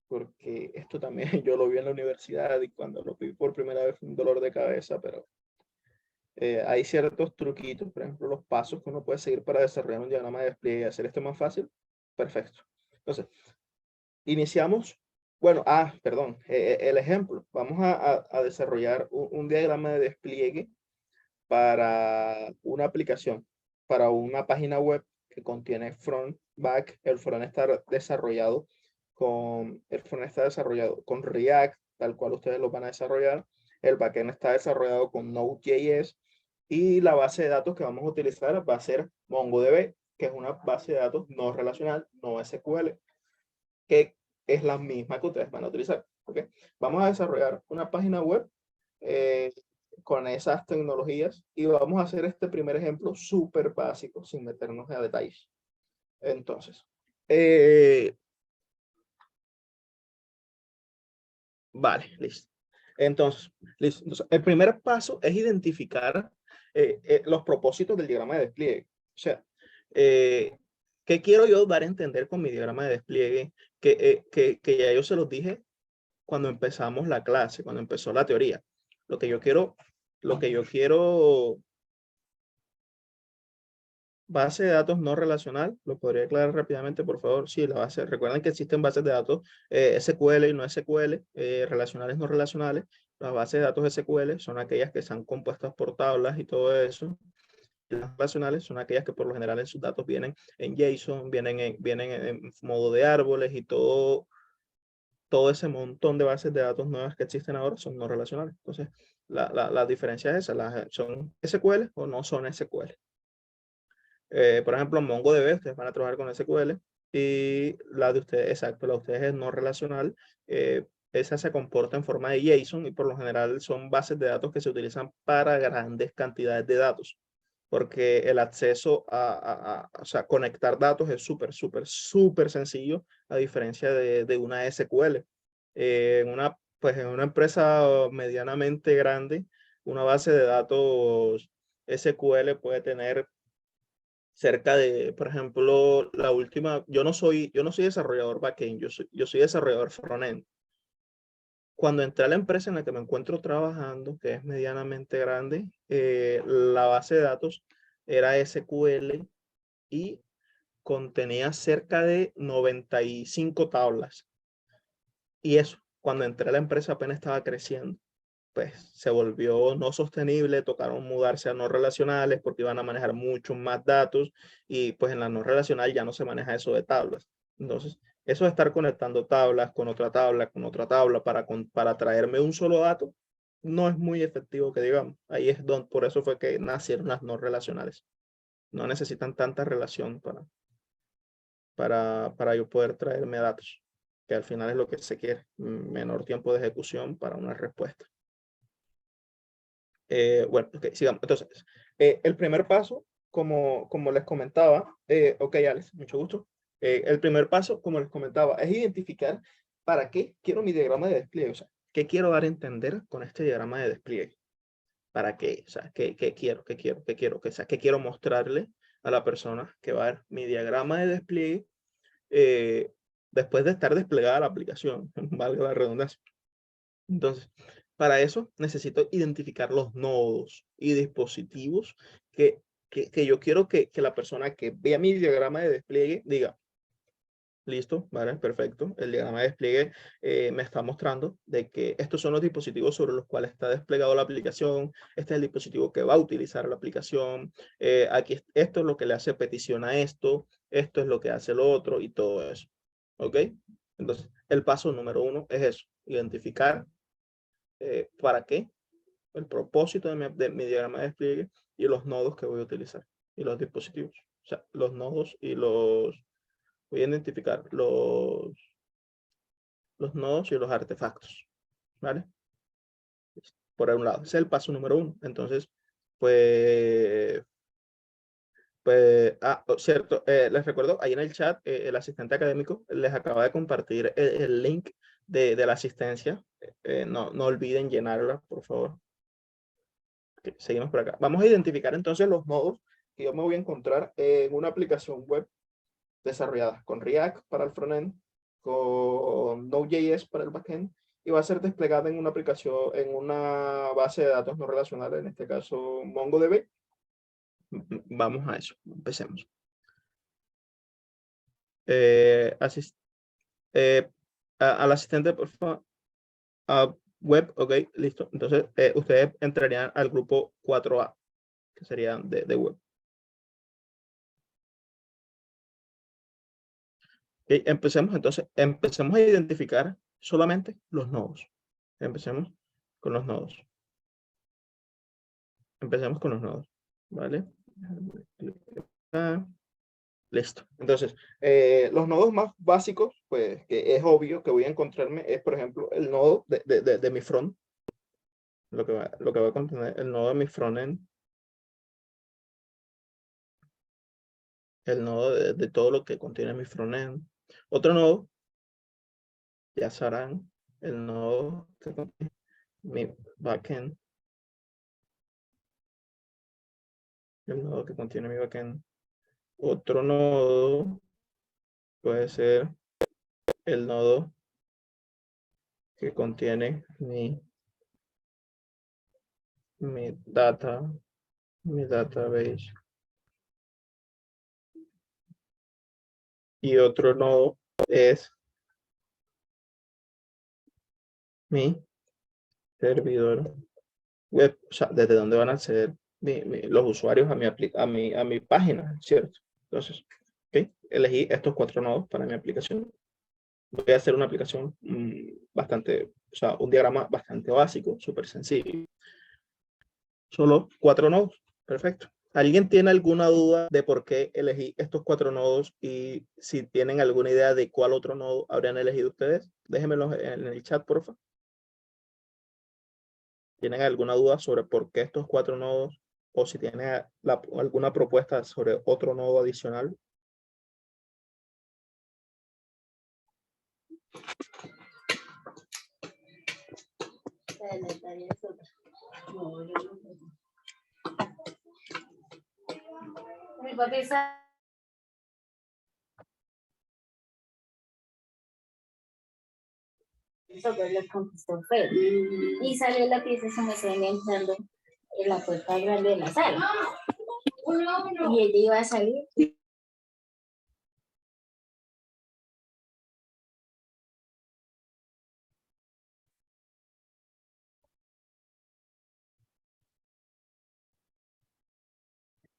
porque esto también yo lo vi en la universidad y cuando lo vi por primera vez fue un dolor de cabeza, pero hay ciertos truquitos, por ejemplo, los pasos que uno puede seguir para desarrollar un diagrama de despliegue y hacer esto más fácil. Perfecto. Entonces, iniciamos. Bueno, perdón, el ejemplo. Vamos a desarrollar un diagrama de despliegue para una aplicación, para una página web que contiene front, back. El front está desarrollado con React, tal cual ustedes lo van a desarrollar. El backend está desarrollado con Node.js y la base de datos que vamos a utilizar va a ser MongoDB, que es una base de datos no relacional, no SQL, que es la misma que ustedes van a utilizar. ¿Okay? Vamos a desarrollar una página web con esas tecnologías y vamos a hacer este primer ejemplo súper básico sin meternos a detalles. Entonces, vale, listo. Entonces, listo. Entonces, el primer paso es identificar los propósitos del diagrama de despliegue. O sea, ¿qué quiero yo dar a entender con mi diagrama de despliegue? Que ya yo se los dije cuando empezamos la clase, cuando empezó la teoría. Lo que yo quiero, base de datos no relacional, ¿lo podría aclarar rápidamente, por favor? Sí, la base, recuerden que existen bases de datos SQL y no SQL, relacionales no relacionales. Las bases de datos SQL son aquellas que están compuestas por tablas y todo eso. Las relacionales son aquellas que por lo general en sus datos vienen en JSON, vienen en modo de árboles y todo ese montón de bases de datos nuevas que existen ahora son no relacionales. Entonces, la diferencia es esa, ¿son SQL o no son SQL? Por ejemplo, en MongoDB ustedes van a trabajar con SQL y la de ustedes, exacto, la de ustedes es no relacional. Esa se comporta en forma de JSON y por lo general son bases de datos que se utilizan para grandes cantidades de datos, porque el acceso o sea, conectar datos es súper sencillo, a diferencia de una SQL. Pues en una empresa medianamente grande, una base de datos SQL puede tener cerca de, por ejemplo, la última, yo no soy desarrollador backend, yo soy desarrollador frontend. Cuando entré a la empresa en la que me encuentro trabajando, que es medianamente grande, la base de datos era SQL y contenía cerca de 95 tablas. Y eso, cuando entré a la empresa apenas estaba creciendo. Pues se volvió no sostenible, tocaron mudarse a no relacionales porque iban a manejar muchos más datos y pues en la no relacional ya no se maneja eso de tablas. Entonces, eso de estar conectando tablas con otra tabla para traerme un solo dato, no es muy efectivo que digamos. Ahí es donde, por eso fue que nacieron las no relacionales. No necesitan tanta relación para yo poder traerme datos, que al final es lo que se quiere, menor tiempo de ejecución para una respuesta. Bueno, ok, sigamos. Entonces, el primer paso, como les comentaba, ok, Alex, mucho gusto. El primer paso, como les comentaba, es identificar para qué quiero mi diagrama de despliegue, o sea, qué quiero dar a entender con este diagrama de despliegue. ¿Para qué? O sea, ¿qué quiero? O sea, ¿qué quiero mostrarle a la persona que va a ver mi diagrama de despliegue después de estar desplegada la aplicación, valga la redundancia? Entonces, para eso necesito identificar los nodos y dispositivos que yo quiero que la persona que vea mi diagrama de despliegue diga, listo, vale, perfecto. El diagrama de despliegue me está mostrando de que estos son los dispositivos sobre los cuales está desplegado la aplicación. Este es el dispositivo que va a utilizar la aplicación. Aquí esto es lo que le hace petición a esto. Esto es lo que hace lo otro y todo eso. ¿Ok? Entonces, el paso número 1 es eso, identificar para qué, el propósito de mi diagrama de despliegue y los nodos que voy a utilizar y los dispositivos. O sea, los nodos y voy a identificar los nodos y los artefactos, ¿vale? Por un lado, ese es el paso número 1. Entonces, cierto, les recuerdo, ahí en el chat, el asistente académico les acaba de compartir el link de la asistencia. No olviden llenarla, por favor. Okay, seguimos por acá. Vamos a identificar entonces los nodos que yo me voy a encontrar en una aplicación web desarrollada con React para el frontend, con Node.js para el backend, y va a ser desplegada en una aplicación, en una base de datos no relacional, en este caso MongoDB. Vamos a eso, empecemos. Al asistente, por favor. Web, ok, listo. Entonces, ustedes entrarían al grupo 4A, que sería de web. Okay, empecemos a identificar solamente los nodos. Empecemos con los nodos. ¿Vale? Listo. Entonces, los nodos más básicos, pues, que es obvio que voy a encontrarme, es, por ejemplo, el nodo de mi front. Lo que va a contener el nodo de mi frontend. El nodo de todo lo que contiene mi frontend. Otro nodo, ya sabrán, el nodo que contiene mi backend. El nodo que contiene mi backend. Otro nodo puede ser el nodo que contiene mi database. Y otro nodo es mi servidor web, o sea, desde donde van a acceder los usuarios a mi página, ¿cierto? Entonces, ¿okay? Elegí estos 4 nodos para mi aplicación. Voy a hacer una aplicación bastante, o sea, un diagrama bastante básico, súper sencillo. Solo 4 nodos, perfecto. ¿Alguien tiene alguna duda de por qué elegí estos 4 nodos y si tienen alguna idea de cuál otro nodo habrían elegido ustedes? Déjenmelo en el chat, por favor. ¿Tienen alguna duda sobre por qué estos 4 nodos? O si tienen alguna propuesta sobre otro nodo adicional. Mi papi está... Le contestó Fer y salió la pieza, se me está enganchando en la puerta grande de la sala y ella iba a salir.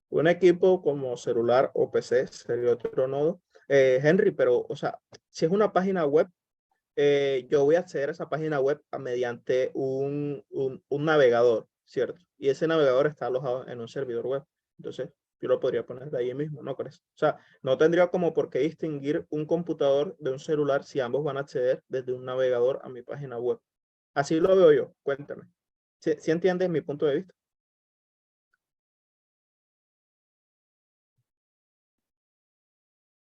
Un equipo como celular o PC sería otro nodo. Henry, pero, o sea, si es una página web, yo voy a acceder a esa página web mediante un navegador, ¿cierto? Y ese navegador está alojado en un servidor web. Entonces, Yo lo podría poner de ahí mismo, ¿no crees? O sea, no tendría como por qué distinguir un computador de un celular si ambos van a acceder desde un navegador a mi página web. Así lo veo yo, cuéntame. ¿Sí entiendes mi punto de vista?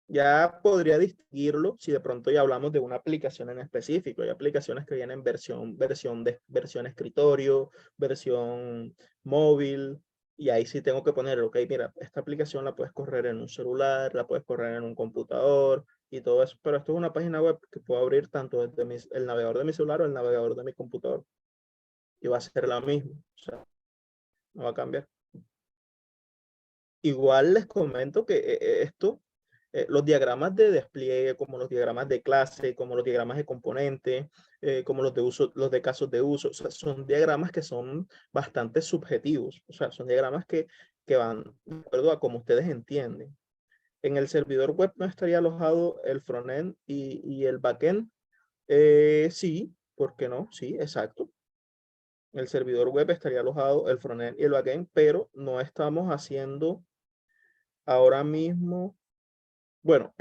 Ya podría distinguirlo si de pronto ya hablamos de una aplicación en específico. Hay aplicaciones que vienen versión escritorio, versión móvil, y ahí sí tengo que poner, ok, mira, esta aplicación la puedes correr en un celular, la puedes correr en un computador y todo eso. Pero esto es una página web que puedo abrir tanto desde el navegador de mi celular o el navegador de mi computador. Y va a ser la misma, o sea, no va a cambiar. Igual les comento que esto, los diagramas de despliegue, como los diagramas de clase, como los diagramas de componente, como los de uso, los de casos de uso, o sea, son diagramas que son bastante subjetivos, o sea, son diagramas que van de acuerdo a como ustedes entienden. En el servidor web no estaría alojado el frontend y el backend. Sí, ¿por qué no? Sí, exacto. En el servidor web estaría alojado el frontend y el backend, pero no estamos haciendo ahora mismo, bueno,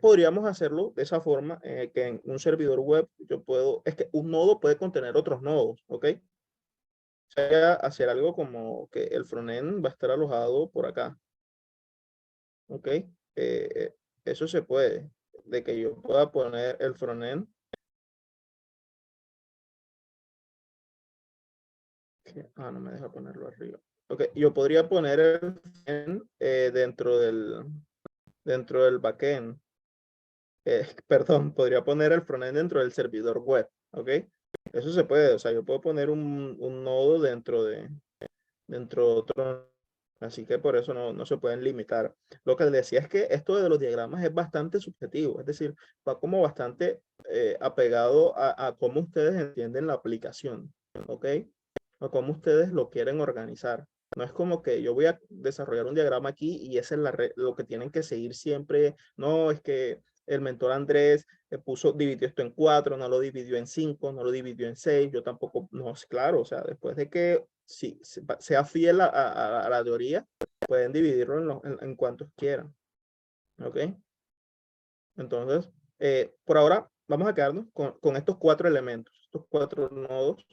podríamos hacerlo de esa forma, que en un servidor web yo puedo, es que un nodo puede contener otros nodos, ¿ok? O sea, hacer algo como que el frontend va a estar alojado por acá, ¿ok? Eso se puede, de que yo pueda poner el frontend. No me deja ponerlo arriba. Ok, yo podría poner el frontend dentro del backend. Perdón, podría poner el frontend dentro del servidor web, ¿ok? Eso se puede, o sea, yo puedo poner un nodo dentro de otro, así que por eso no se pueden limitar. Lo que les decía es que esto de los diagramas es bastante subjetivo, es decir, va como bastante apegado a cómo ustedes entienden la aplicación, ¿ok? O cómo ustedes lo quieren organizar. No es como que yo voy a desarrollar un diagrama aquí y esa es lo que tienen que seguir siempre. No, es que el mentor Andrés dividió esto en 4, no lo dividió en 5, no lo dividió en 6. Yo tampoco, no, claro, o sea, después de que sí, sea fiel a la teoría, pueden dividirlo en cuantos quieran. ¿Ok? Entonces, por ahora, vamos a quedarnos con estos 4 elementos, estos 4 nodos.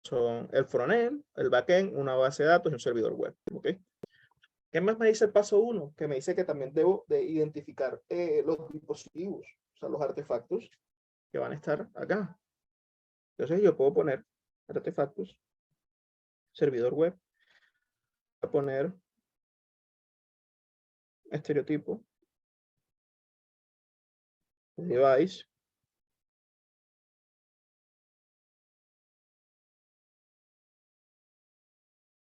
Son el frontend, el backend, una base de datos y un servidor web. ¿Ok? ¿Qué más me dice el paso 1? Que me dice que también debo de identificar los dispositivos, o sea, los artefactos que van a estar acá. Entonces yo puedo poner artefactos, servidor web, voy a poner estereotipo, device,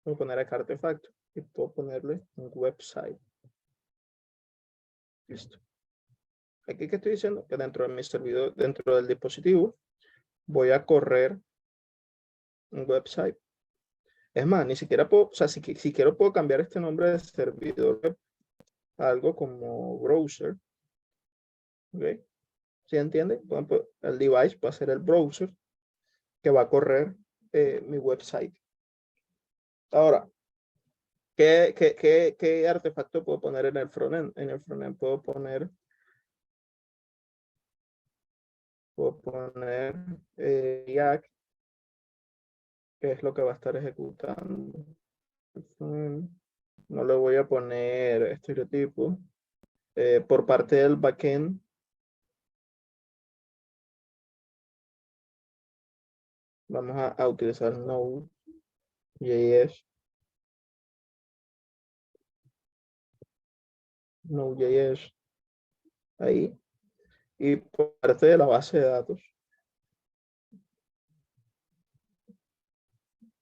voy a poner acá artefacto y puedo ponerle un website. Listo. Aquí que estoy diciendo que dentro de mi servidor, dentro del dispositivo, voy a correr un website. Es más, ni siquiera puedo, o sea, si quiero puedo cambiar este nombre de servidor web a algo como browser. ¿Ok? ¿Sí entiende? Por ejemplo, el device va a ser el browser que va a correr mi website. Ahora, ¿qué artefacto puedo poner en el frontend? En el frontend puedo poner React, que es lo que va a estar ejecutando. No le voy a poner estereotipo. Por parte del backend, vamos a utilizar Node.js. Node.js. Ahí. Y por parte de la base de datos,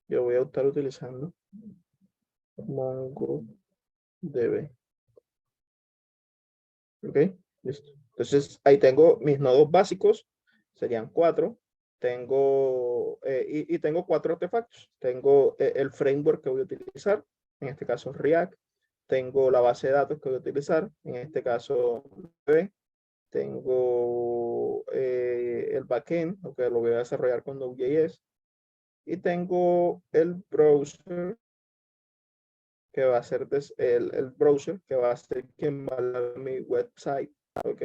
yo voy a estar utilizando MongoDB. ¿Ok? Listo. Entonces, ahí tengo mis nodos básicos. Serían 4. Tengo, y tengo 4 artefactos. Tengo el framework que voy a utilizar. En este caso, React. Tengo la base de datos que voy a utilizar. En este caso, DB. Tengo el backend, que lo voy a desarrollar con Node.js. Y tengo el browser que va a ser el browser, que va a ser quien va a dar mi website, ¿ok?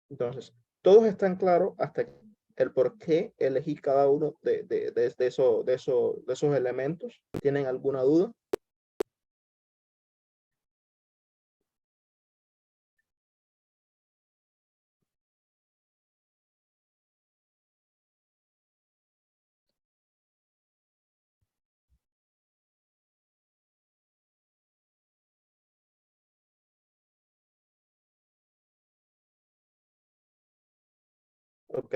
Entonces, todos están claros hasta el por qué elegí cada uno de esos elementos. ¿Tienen alguna duda? Ok.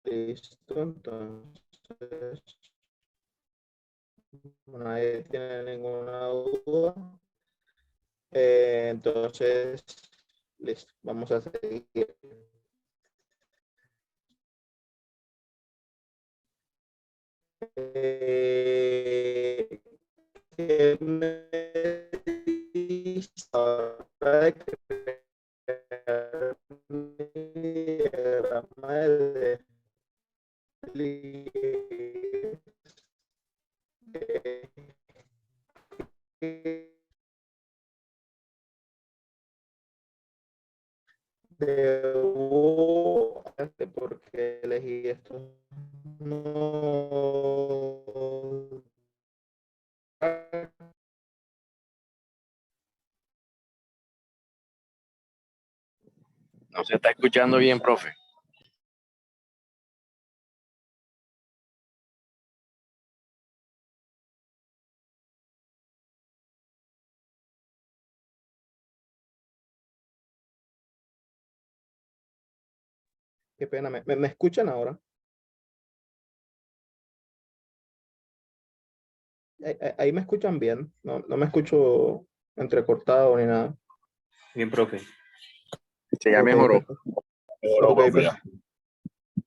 Listo, entonces nadie tiene ninguna duda. Entonces, listo, vamos a seguir. ¿Qué me dice ahora de crear mi diagrama de despliegue? Debo, porque elegí esto. No. No se está escuchando bien, profe. Qué pena, ¿me escuchan ahora? Ahí me escuchan bien, no me escucho entrecortado ni nada. Bien, profe. Se ya Ok, mejoró. perfecto. Mejoró, Ok, profe.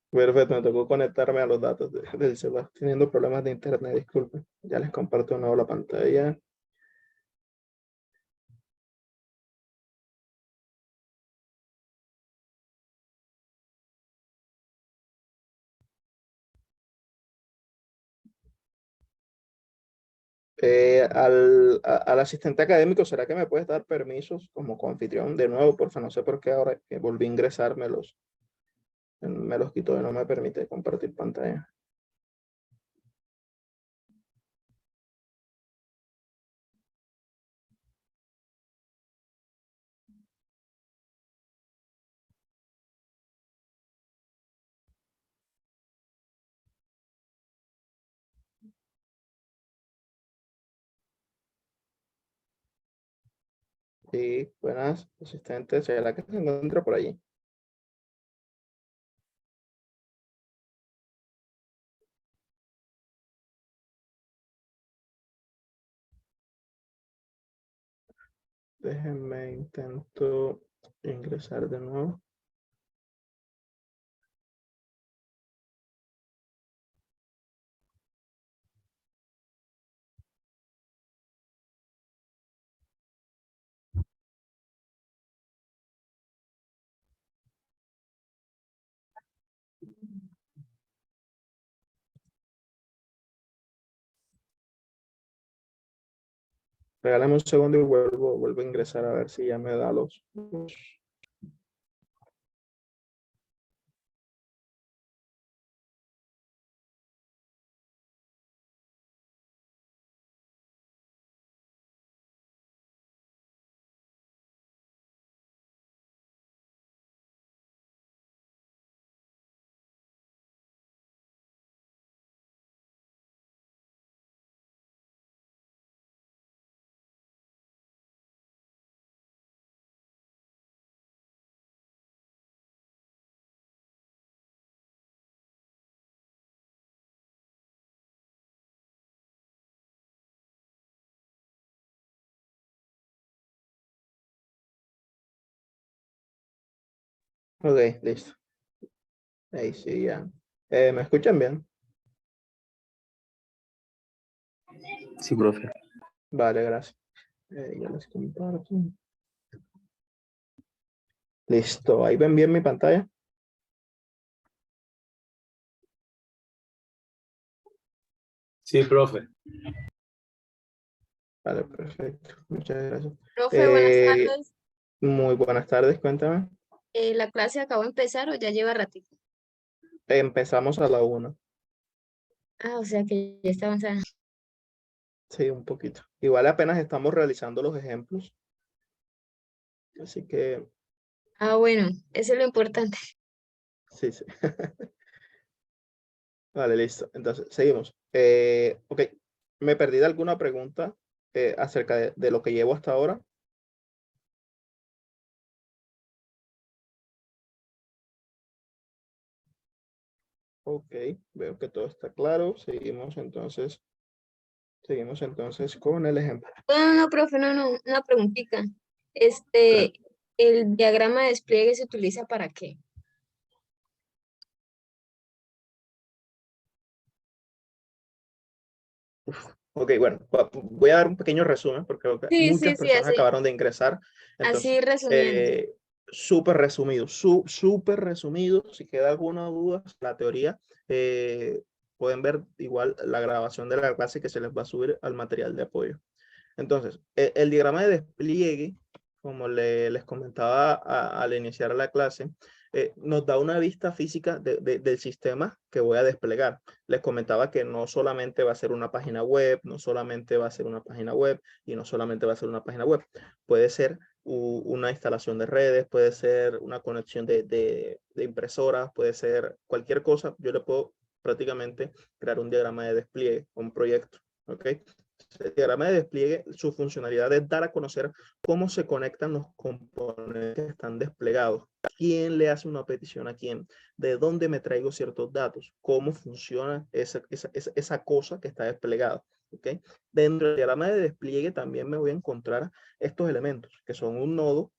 perfecto, me tocó conectarme a los datos del celular, teniendo problemas de internet, disculpen. Ya les comparto de nuevo la pantalla. Al asistente académico, ¿será que me puedes dar permisos como coanfitrión de nuevo? Porfa, no sé por qué ahora que volví a ingresar me los quitó y no me permite compartir pantalla. Sí, buenas, asistente, ¿será que se encuentra por allí? Déjenme intento ingresar de nuevo. Regálame un segundo y vuelvo a ingresar a ver si ya me da los. Ok, listo. Ahí sí, ya. ¿Me escuchan bien? Sí, profe. Vale, gracias. Ya les comparto. Listo, ahí ven bien mi pantalla. Sí, profe. Vale, perfecto. Muchas gracias. Profe, buenas Eh, tardes. Muy buenas tardes, cuéntame. ¿La clase acabó de empezar o ya lleva ratito? Empezamos a la 1. Ah, o sea que ya está avanzada. Sí, un poquito. Igual apenas estamos realizando los ejemplos. Así que, Ah, bueno, eso es lo importante. sí, sí. Vale, listo. Entonces, seguimos. Ok, me perdí de alguna pregunta acerca de lo que llevo hasta ahora. Ok, veo que todo está claro. Seguimos entonces con el ejemplo. No, no, profe, no, una preguntita. Claro. ¿El diagrama de despliegue se utiliza para qué? Ok, bueno, voy a dar un pequeño resumen porque creo que Sí, muchas sí, sí, personas acabaron de ingresar. así Entonces, resumiendo. súper resumido, súper resumido. Si queda alguna duda, la teoría, pueden ver igual la grabación de la clase que se les va a subir al material de apoyo. Entonces, el diagrama de despliegue, como les comentaba al iniciar la clase, nos da una vista física del sistema que voy a desplegar. Les comentaba que no solamente va a ser una página web, no solamente va a ser una página web y no solamente va a ser una página web. Puede ser una instalación de redes, puede ser una conexión de impresoras, puede ser cualquier cosa. Yo le puedo prácticamente crear un diagrama de despliegue, un proyecto. ¿Ok? El diagrama de despliegue, su funcionalidad es dar a conocer cómo se conectan los componentes que están desplegados, quién le hace una petición a quién, de dónde me traigo ciertos datos, cómo funciona esa cosa que está desplegada. ¿Okay? Dentro del diagrama de despliegue también me voy a encontrar estos elementos, que son un nodo,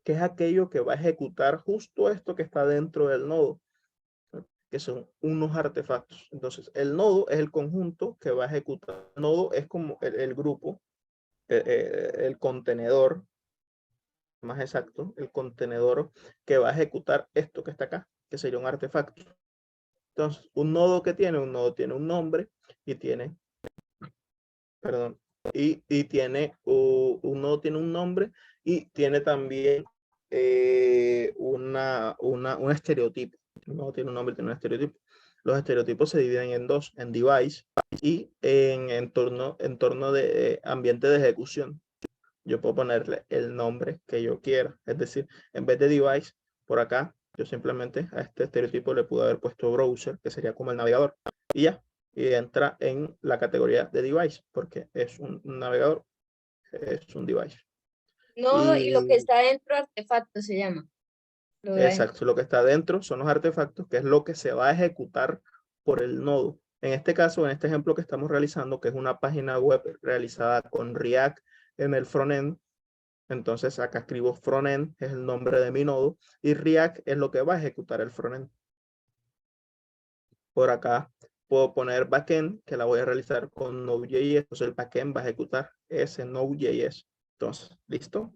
que es aquello que va a ejecutar justo esto que está dentro del nodo, que son unos artefactos. Entonces, el nodo es el conjunto que va a ejecutar. El nodo es como el grupo, el contenedor, más exacto, el contenedor que va a ejecutar esto que está acá, que sería un artefacto. Entonces, un nodo tiene un nombre y tiene, perdón, y tiene, un nodo tiene un nombre y tiene también un estereotipo. Un nodo tiene un nombre y tiene un estereotipo. Los estereotipos se dividen en dos, en device y en entorno de ambiente de ejecución. Yo puedo ponerle el nombre que yo quiera. Es decir, en vez de device, por acá, yo simplemente a este estereotipo le pude haber puesto browser, que sería como el navegador. Y ya, y entra en la categoría de device, porque es un navegador, es un device. Nodo y lo que Y está dentro, artefacto se llama. Lo de ahí. exacto, lo que está dentro son los artefactos, que es lo que se va a ejecutar por el nodo. En este caso, en este ejemplo que estamos realizando, que es una página web realizada con React en el frontend, entonces acá escribo frontend, es el nombre de mi nodo, y React es lo que va a ejecutar el frontend. Por acá puedo poner backend, que la voy a realizar con Node.js, entonces el backend va a ejecutar ese Node.js. Entonces, ¿listo?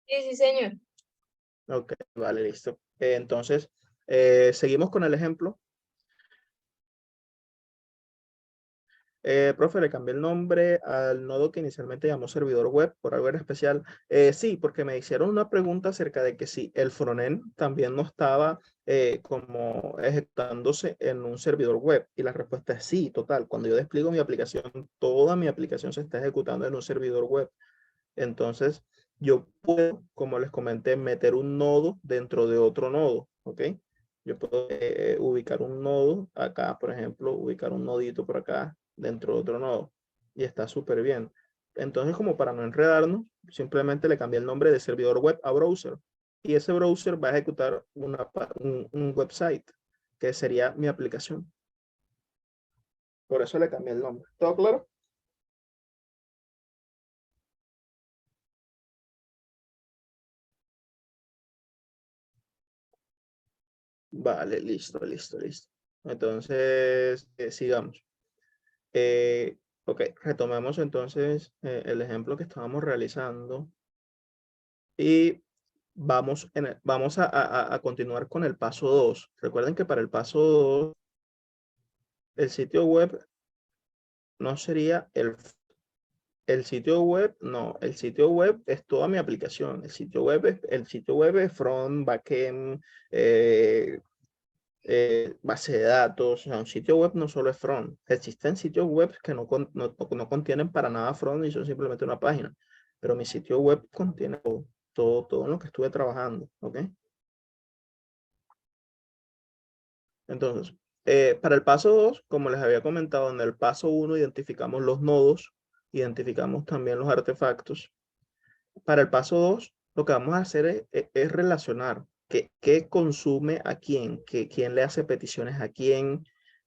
Sí, sí, señor. Ok, vale, listo. Entonces, seguimos con el ejemplo. Profe, le cambié el nombre al nodo que inicialmente llamó servidor web por algo en especial. Sí, porque me hicieron una pregunta acerca de que si el frontend también no estaba como ejecutándose en un servidor web. Y la respuesta es sí, total. Cuando yo despliego mi aplicación, toda mi aplicación se está ejecutando en un servidor web. Entonces, yo puedo, como les comenté, meter un nodo dentro de otro nodo, ¿ok? Yo puedo ubicar un nodo acá, por ejemplo, ubicar un nodito por acá dentro de otro nodo y está súper bien. Entonces, como para no enredarnos, simplemente le cambié el nombre de servidor web a browser y ese browser va a ejecutar un website que sería mi aplicación. Por eso le cambié el nombre. ¿Todo claro? Vale, listo, listo, listo. Entonces, sigamos. Ok, retomemos entonces el ejemplo que estábamos realizando y vamos a continuar con el paso 2. Recuerden que para el paso 2, el sitio web no sería el sitio web, no, el sitio web es toda mi aplicación. El sitio web es front, backend, base de datos. O sea, un sitio web no solo es front. Existen sitios web que no contienen para nada front y son simplemente una página. Pero mi sitio web contiene todo lo que estuve trabajando, ¿ok? Entonces, para el paso 2, como les había comentado, en el paso 1 identificamos los nodos, identificamos también los artefactos. Para el paso 2, lo que vamos a hacer es relacionar qué consume a quién, quién le hace peticiones a quién,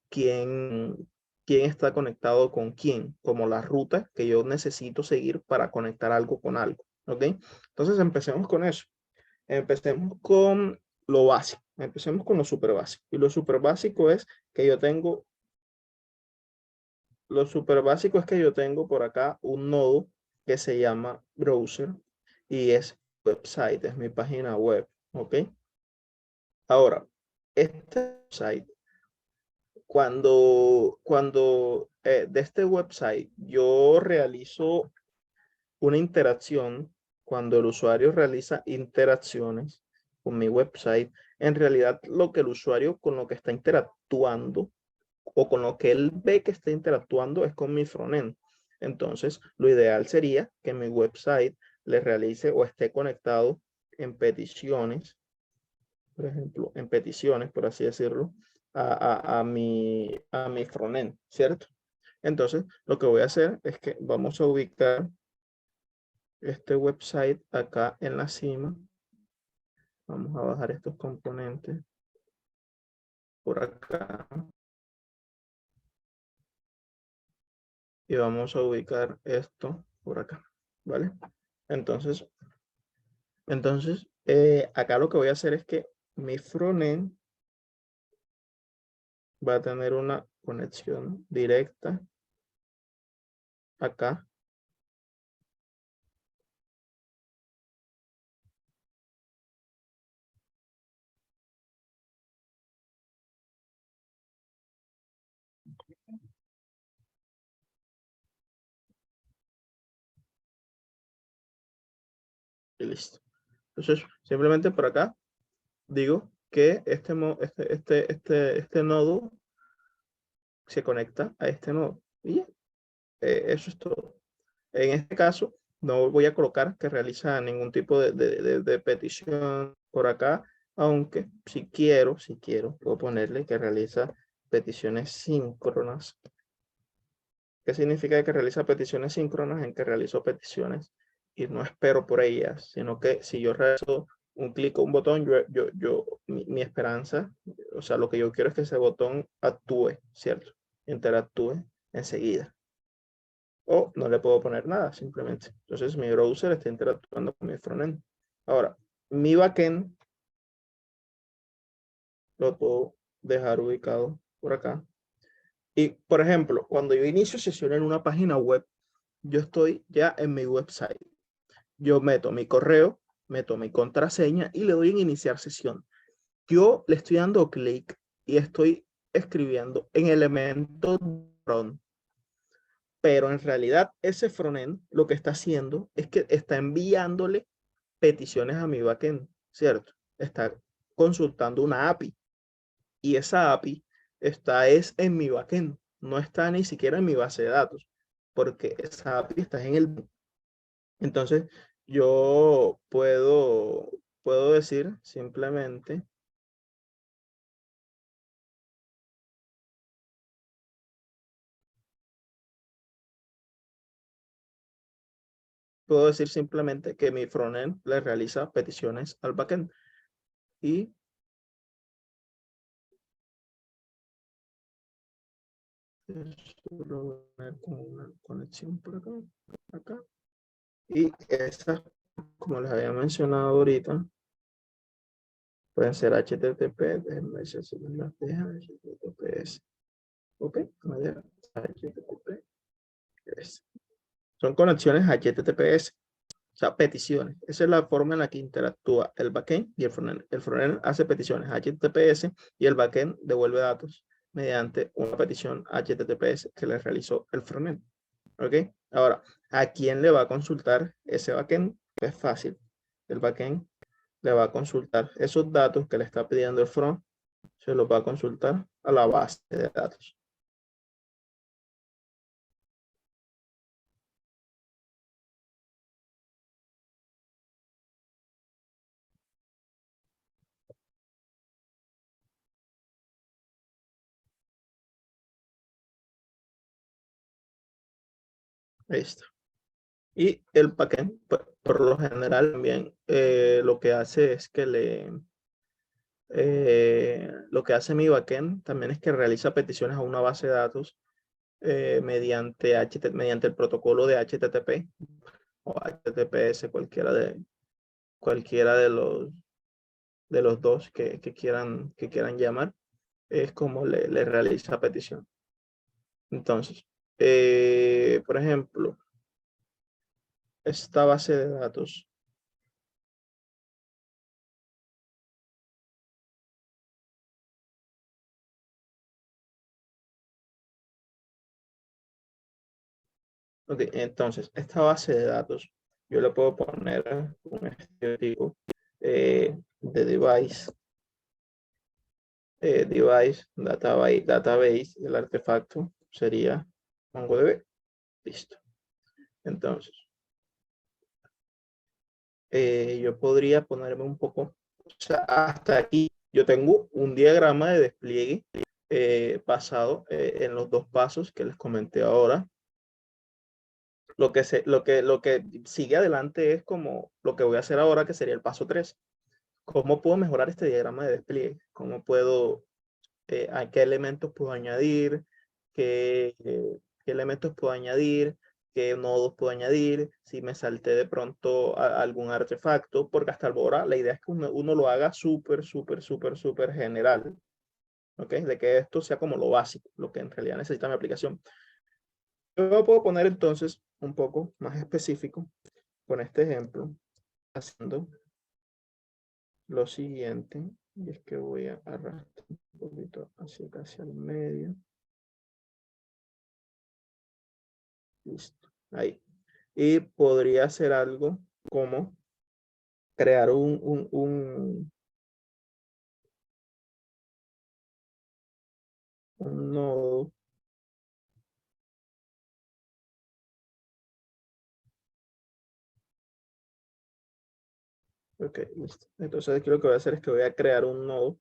quién está conectado con quién, como la ruta que yo necesito seguir para conectar algo con algo, ¿ok? Entonces empecemos con eso. Empecemos con lo básico. Empecemos con lo súper básico. Y lo súper básico es que yo tengo, por acá un nodo que se llama browser y es website, es mi página web, ¿ok? Ahora, este website, cuando de este website yo realizo una interacción, cuando el usuario realiza interacciones con mi website, en realidad lo que el usuario con lo que está interactuando o con lo que él ve que está interactuando es con mi frontend. Entonces, lo ideal sería que mi website le realice o esté conectado en peticiones, por ejemplo, en peticiones, por así decirlo, a mi frontend, ¿cierto? Entonces, lo que voy a hacer es que vamos a ubicar este website acá en la cima. Vamos a bajar estos componentes por acá. Y vamos a ubicar esto por acá, ¿vale? Entonces, acá lo que voy a hacer es que mi frontend va a tener una conexión directa acá. Y listo. Entonces, simplemente por acá digo que este nodo se conecta a este nodo. Y ya, eso es todo. En este caso, no voy a colocar que realiza ningún tipo de petición por acá, aunque si quiero, puedo ponerle que realiza peticiones síncronas. ¿Qué significa que realiza peticiones síncronas? En que realizo peticiones y no espero por ellas, sino que si yo realizo un clic o un botón, mi esperanza, o sea, lo que yo quiero es que ese botón actúe, ¿cierto? Interactúe enseguida. O no le puedo poner nada, simplemente. Entonces mi browser está interactuando con mi frontend. Ahora, mi backend lo puedo dejar ubicado por acá. Y, por ejemplo, cuando yo inicio sesión en una página web, yo estoy ya en mi website. Yo meto mi correo, meto mi contraseña y le doy en iniciar sesión. Yo le estoy dando clic y estoy escribiendo en elementos front. Pero en realidad ese frontend lo que está haciendo es que está enviándole peticiones a mi backend, ¿cierto? Está consultando una API y esa API está en mi backend, no está ni siquiera en mi base de datos, porque esa API está en el... Entonces yo puedo decir simplemente que mi frontend le realiza peticiones al backend y lo voy a poner con una conexión por acá. Y esas, como les había mencionado ahorita, pueden ser HTTP, déjenme ver si me las deja, HTTPS. Ok, HTTPS. Son conexiones HTTPS, o sea, peticiones. Esa es la forma en la que interactúa el backend y el frontend. El frontend hace peticiones HTTPS y el backend devuelve datos mediante una petición HTTPS que le realizó el frontend. ¿Ok? Ahora, ¿a quién le va a consultar ese backend? Es fácil. El backend le va a consultar esos datos que le está pidiendo el front, se los va a consultar a la base de datos. Ahí está. Y el backend, por lo general, también lo que hace es que lo que hace mi backend también es que realiza peticiones a una base de datos mediante el protocolo de HTTP o HTTPS, cualquiera de los dos que quieran llamar, es como le realiza petición. Entonces, por ejemplo, esta base de datos. Ok, entonces, esta base de datos, yo le puedo poner un estereotipo de device, database, el artefacto sería MongoDB. Listo. Entonces, yo podría ponerme un poco, o sea, hasta aquí yo tengo un diagrama de despliegue basado en los dos pasos que les comenté ahora. Lo que sigue adelante es como lo que voy a hacer ahora, que sería el paso 3. ¿Cómo puedo mejorar este diagrama de despliegue? ¿Cómo puedo, a qué elementos puedo añadir? ¿Qué elementos puedo añadir? ¿Qué nodos puedo añadir? Si me salté de pronto algún artefacto, porque hasta ahora la idea es que uno lo haga súper general. ¿Ok? De que esto sea como lo básico, lo que en realidad necesita mi aplicación. Yo puedo poner entonces un poco más específico con este ejemplo, haciendo lo siguiente, y es que voy a arrastrar un poquito hacia casi al medio. Listo, ahí. Y podría hacer algo como crear un nodo. Ok, listo. Entonces aquí lo que voy a hacer es que voy a crear un nodo,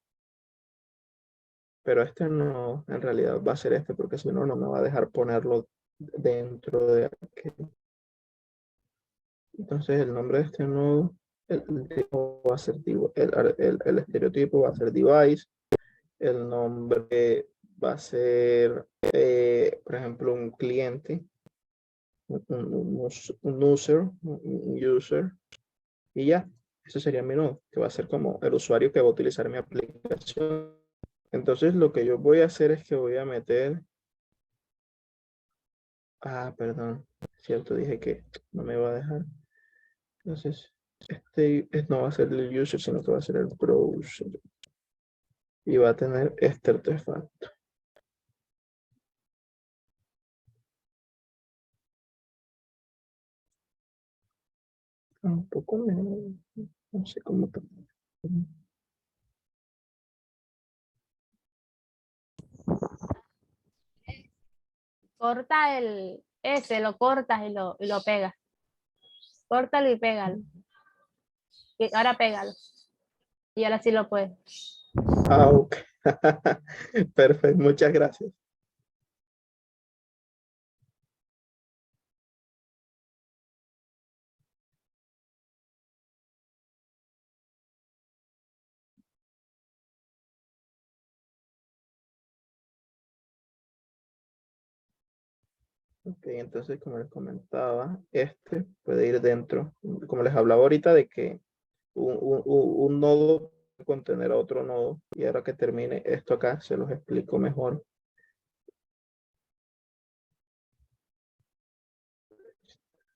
pero este no, en realidad va a ser este, porque si no, no me va a dejar ponerlo dentro de aquí. Entonces el nombre de este nodo, el tipo va a ser el estereotipo va a ser device, el nombre va a ser, por ejemplo, un cliente, un user, y ya, ese sería mi nodo, que va a ser como el usuario que va a utilizar mi aplicación. Entonces lo que yo voy a hacer es que voy a meter, perdón, cierto, dije que no me va a dejar. Entonces, no va a ser el user, sino que va a ser el browser. Y va a tener este artefacto. Un poco menos, no sé cómo. Corta lo cortas y lo pegas. Córtalo y pégalo. Y ahora pégalo. Y ahora sí lo puedes. Ok. Perfecto, muchas gracias. Ok, entonces como les comentaba, este puede ir dentro, como les hablaba ahorita de que un nodo puede contener a otro nodo, y ahora que termine esto acá se los explico mejor.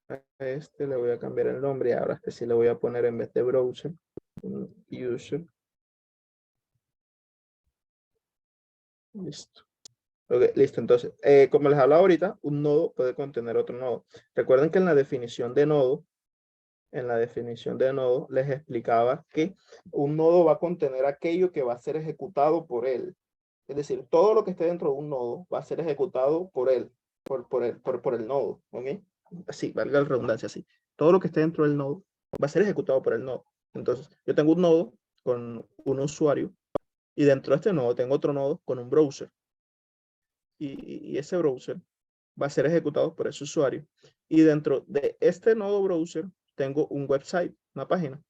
A este le voy a cambiar el nombre y ahora este sí le voy a poner, en vez de browser, user. Listo. Ok, listo. Entonces, como les hablaba ahorita, un nodo puede contener otro nodo. Recuerden que en la definición de nodo, les explicaba que un nodo va a contener aquello que va a ser ejecutado por él. Es decir, todo lo que esté dentro de un nodo va a ser ejecutado por él, por el nodo. ¿Ok? Así, valga la redundancia, así. Todo lo que esté dentro del nodo va a ser ejecutado por el nodo. Entonces, yo tengo un nodo con un usuario y dentro de este nodo tengo otro nodo con un browser. Y ese browser va a ser ejecutado por ese usuario. Y dentro de este nodo browser tengo un website, una página.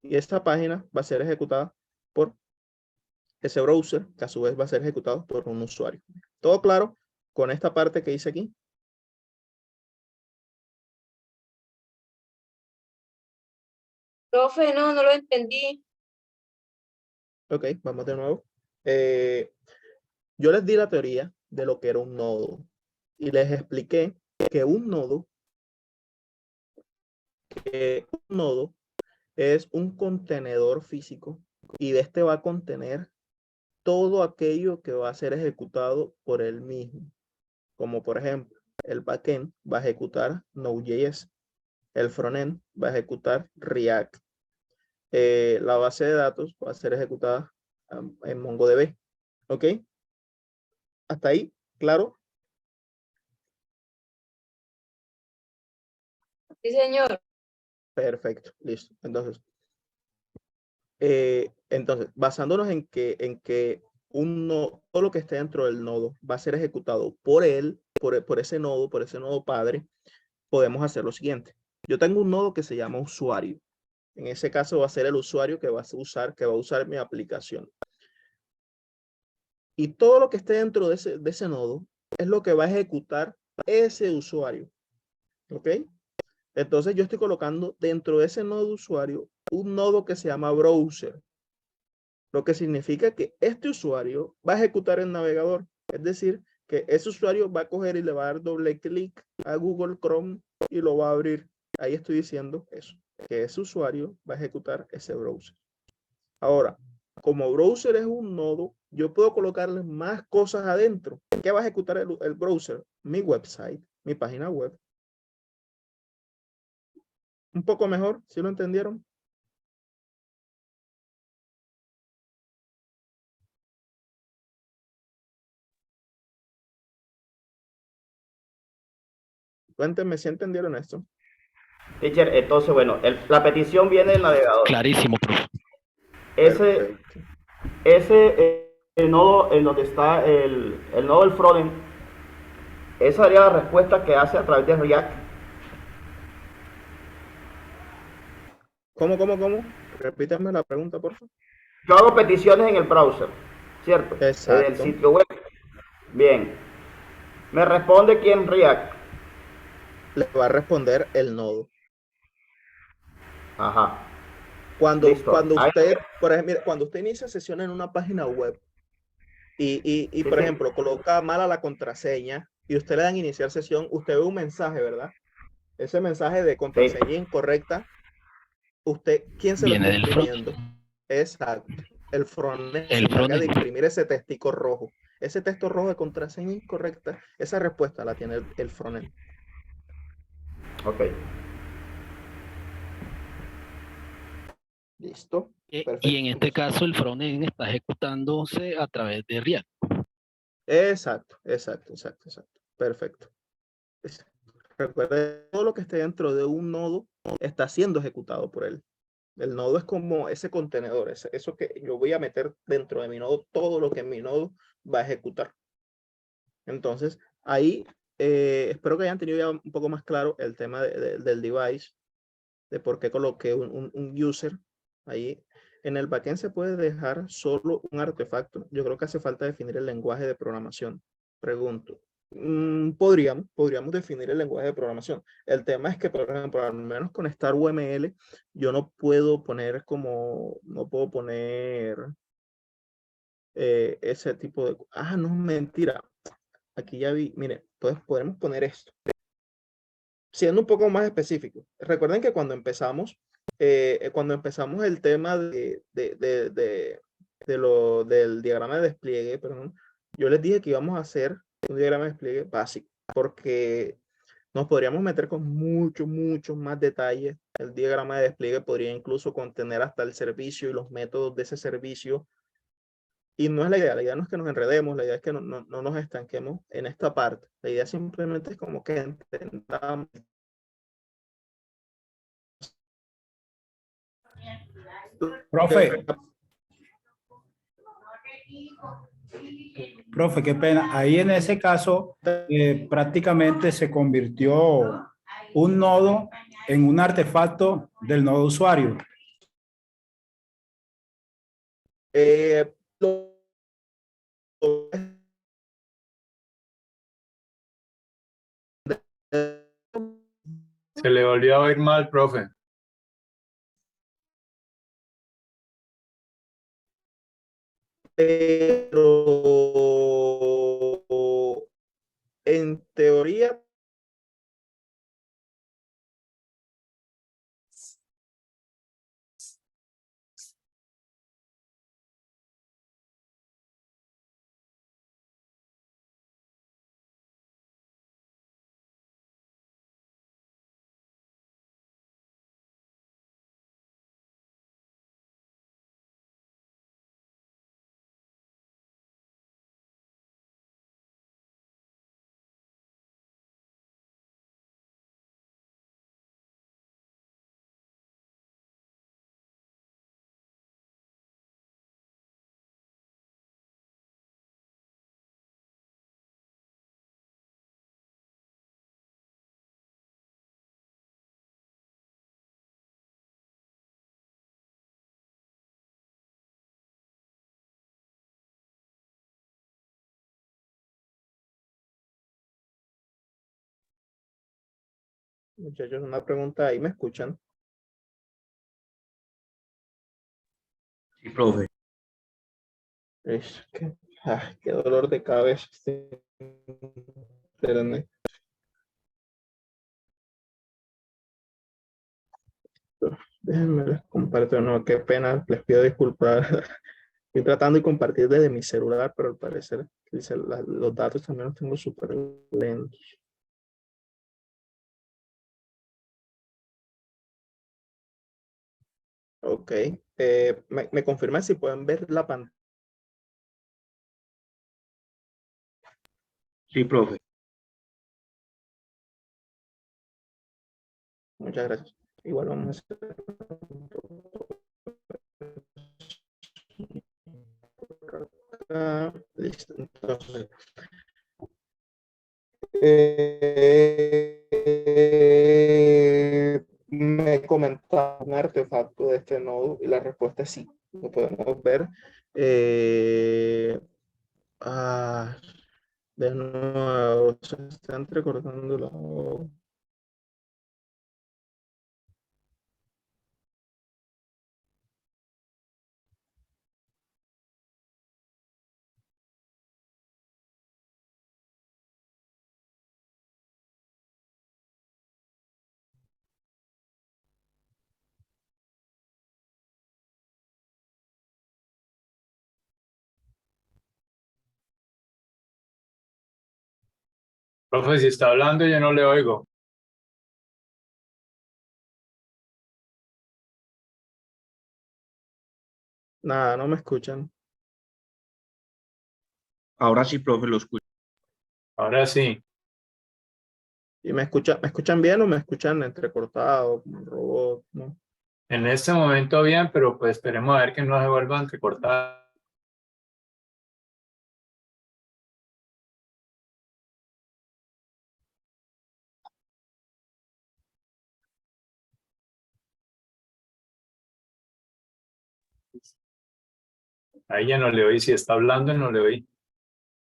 Y esta página va a ser ejecutada por ese browser, que a su vez va a ser ejecutado por un usuario. ¿Todo claro con esta parte que hice aquí? Profe, no lo entendí. Ok, vamos de nuevo. Yo les di la teoría de lo que era un nodo y les expliqué que un nodo es un contenedor físico y de este va a contener todo aquello que va a ser ejecutado por él mismo. Como por ejemplo, el backend va a ejecutar Node.js, el frontend va a ejecutar React, la base de datos va a ser ejecutada en MongoDB. ¿Ok? Hasta ahí, ¿claro? Sí, señor. Perfecto, listo. Entonces, basándonos en que todo lo que esté dentro del nodo va a ser ejecutado por él, por ese nodo padre, podemos hacer lo siguiente. Yo tengo un nodo que se llama usuario. En ese caso va a ser el usuario que va a usar mi aplicación. Y todo lo que esté dentro de ese nodo es lo que va a ejecutar ese usuario. ¿Ok? Entonces yo estoy colocando dentro de ese nodo usuario un nodo que se llama browser. Lo que significa que este usuario va a ejecutar el navegador. Es decir, que ese usuario va a coger y le va a dar doble clic a Google Chrome y lo va a abrir. Ahí estoy diciendo eso, que ese usuario va a ejecutar ese browser. Ahora, como browser es un nodo, yo puedo colocarle más cosas adentro. ¿Qué va a ejecutar el browser? Mi website, mi página web. Un poco mejor, ¿sí lo entendieron? Cuéntenme si entendieron esto. Teacher, entonces, bueno, la petición viene del navegador. Clarísimo, profe. Perfecto. El nodo en donde está el nodo del frontend, esa sería la respuesta que hace a través de React. ¿Cómo? Repítame la pregunta, por favor. Yo hago peticiones en el browser, ¿cierto? En el Exacto. sitio web. Bien. Me responde quién React. Le va a responder el nodo. Ajá. Cuando Listo. usted, por ejemplo, mire, cuando usted inicia sesión en una página web y por ejemplo, coloca mala la contraseña y usted le dan iniciar sesión, usted ve un mensaje, ¿verdad? Ese mensaje de contraseña incorrecta, ¿quién se lo está Viene del front. imprimiendo? Exacto. El frontend se El encarga de frontend. imprimir ese textico rojo. Ese texto rojo de contraseña incorrecta, esa respuesta la tiene el frontend. Ok. ¿Listo? Y Perfecto. en este caso el frontend está ejecutándose a través de React. Exacto. Perfecto. Recuerda, todo lo que esté dentro de un nodo está siendo ejecutado por él. El nodo es como ese contenedor, eso que yo voy a meter dentro de mi nodo, todo lo que mi nodo va a ejecutar. Entonces, ahí espero que hayan tenido ya un poco más claro el tema del device, de por qué coloqué un user ahí. En el backend se puede dejar solo un artefacto. Yo creo que hace falta definir el lenguaje de programación. Pregunto. Podríamos definir el lenguaje de programación. El tema es que, por ejemplo, al menos con Star UML, yo no puedo poner ese tipo de... Ah, no, mentira. Aquí ya vi, mire, podemos poner esto. Siendo un poco más específico, recuerden que cuando empezamos el tema del diagrama de despliegue, perdón, yo les dije que íbamos a hacer un diagrama de despliegue básico, porque nos podríamos meter con mucho más detalles. El diagrama de despliegue podría incluso contener hasta el servicio y los métodos de ese servicio. Y no es la idea no es que nos enredemos, la idea es que no nos estanquemos en esta parte. La idea simplemente es como que entendamos. Profe, qué pena. Ahí en ese caso prácticamente se convirtió un nodo en un artefacto del nodo usuario. Se le volvió a oír mal, profe. Pero en teoría muchachos, una pregunta ahí, ¿me escuchan? Sí, profe. Qué dolor de cabeza este internet. Déjenme les comparto, no, qué pena, les pido disculpas. Estoy tratando de compartir desde mi celular, pero al parecer los datos también los tengo súper lentos. Ok, me confirman si pueden ver la pantalla. Sí, profe. Muchas gracias. Igual vamos a hacer. Listo, entonces. Me comentaba un artefacto de este nodo y la respuesta es sí. Lo podemos ver. De nuevo, se está entrecortando la voz. Profe, si está hablando yo no le oigo. Nada, no me escuchan. Ahora sí, profe, lo escucho. Ahora sí. ¿Y me escuchan bien o me escuchan entrecortado, como un robot? ¿No? En este momento bien, pero pues esperemos a ver que no se vuelvan a recortar. Ahí ya no le oí. Si está hablando, no le oí.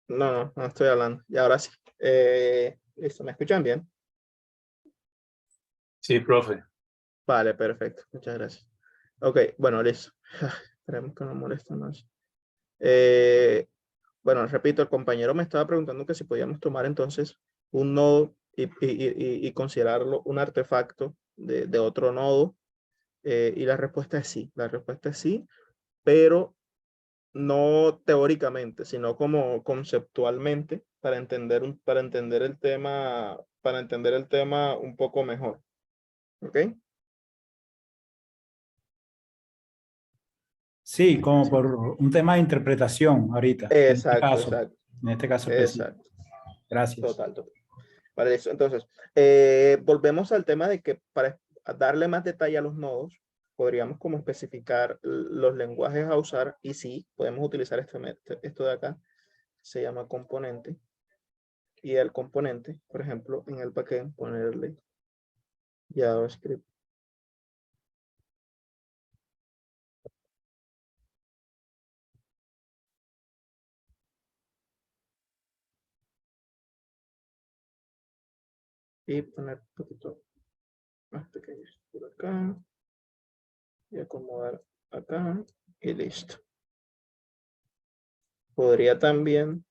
No estoy hablando. Y ahora sí. Listo, ¿me escuchan bien? Sí, profe. Vale, perfecto. Muchas gracias. Ok, bueno, listo. Esperemos que no moleste más. Bueno, repito, el compañero me estaba preguntando que si podíamos tomar entonces un nodo y considerarlo un artefacto de otro nodo. Y la respuesta es sí. La respuesta es sí, pero no teóricamente, sino como conceptualmente para entender el tema un poco mejor. ¿Ok? Sí, como por un tema de interpretación ahorita, Exacto, exacto, en este caso específico. exacto. Gracias. Total, total. Vale, listo. Entonces, volvemos al tema de que para darle más detalle a los nodos, podríamos como especificar los lenguajes a usar y sí, podemos utilizar esto de acá, se llama componente. Y el componente, por ejemplo, en el backend ponerle JavaScript. Y poner un poquito más pequeño por acá. Y acomodar acá y listo. Podría también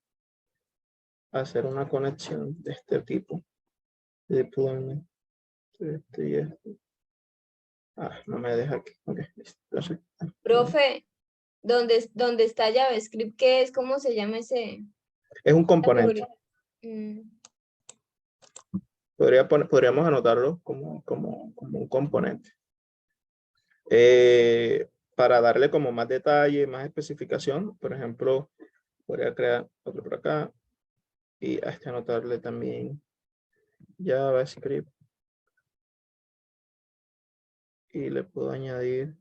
hacer una conexión de este tipo. Deployment. Este y este. Ah, no me deja aquí. Ok, listo. Entonces, Profe, ¿dónde está JavaScript? ¿Qué es? ¿Cómo se llama ese? es un componente. categoría? Mm, Podríamos anotarlo como un componente. Para darle como más detalle, más especificación, por ejemplo, podría crear otro por acá y a este anotarle también JavaScript y le puedo añadir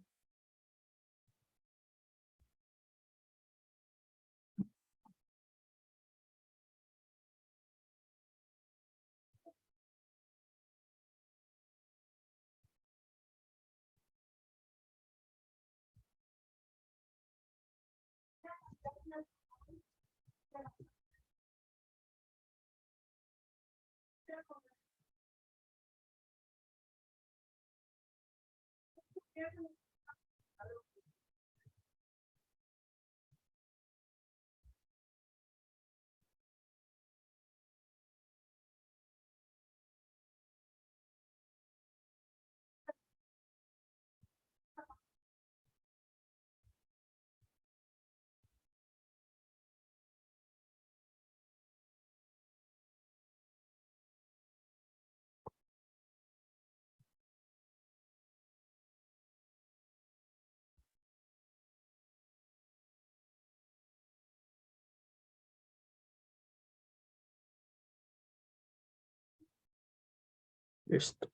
esto.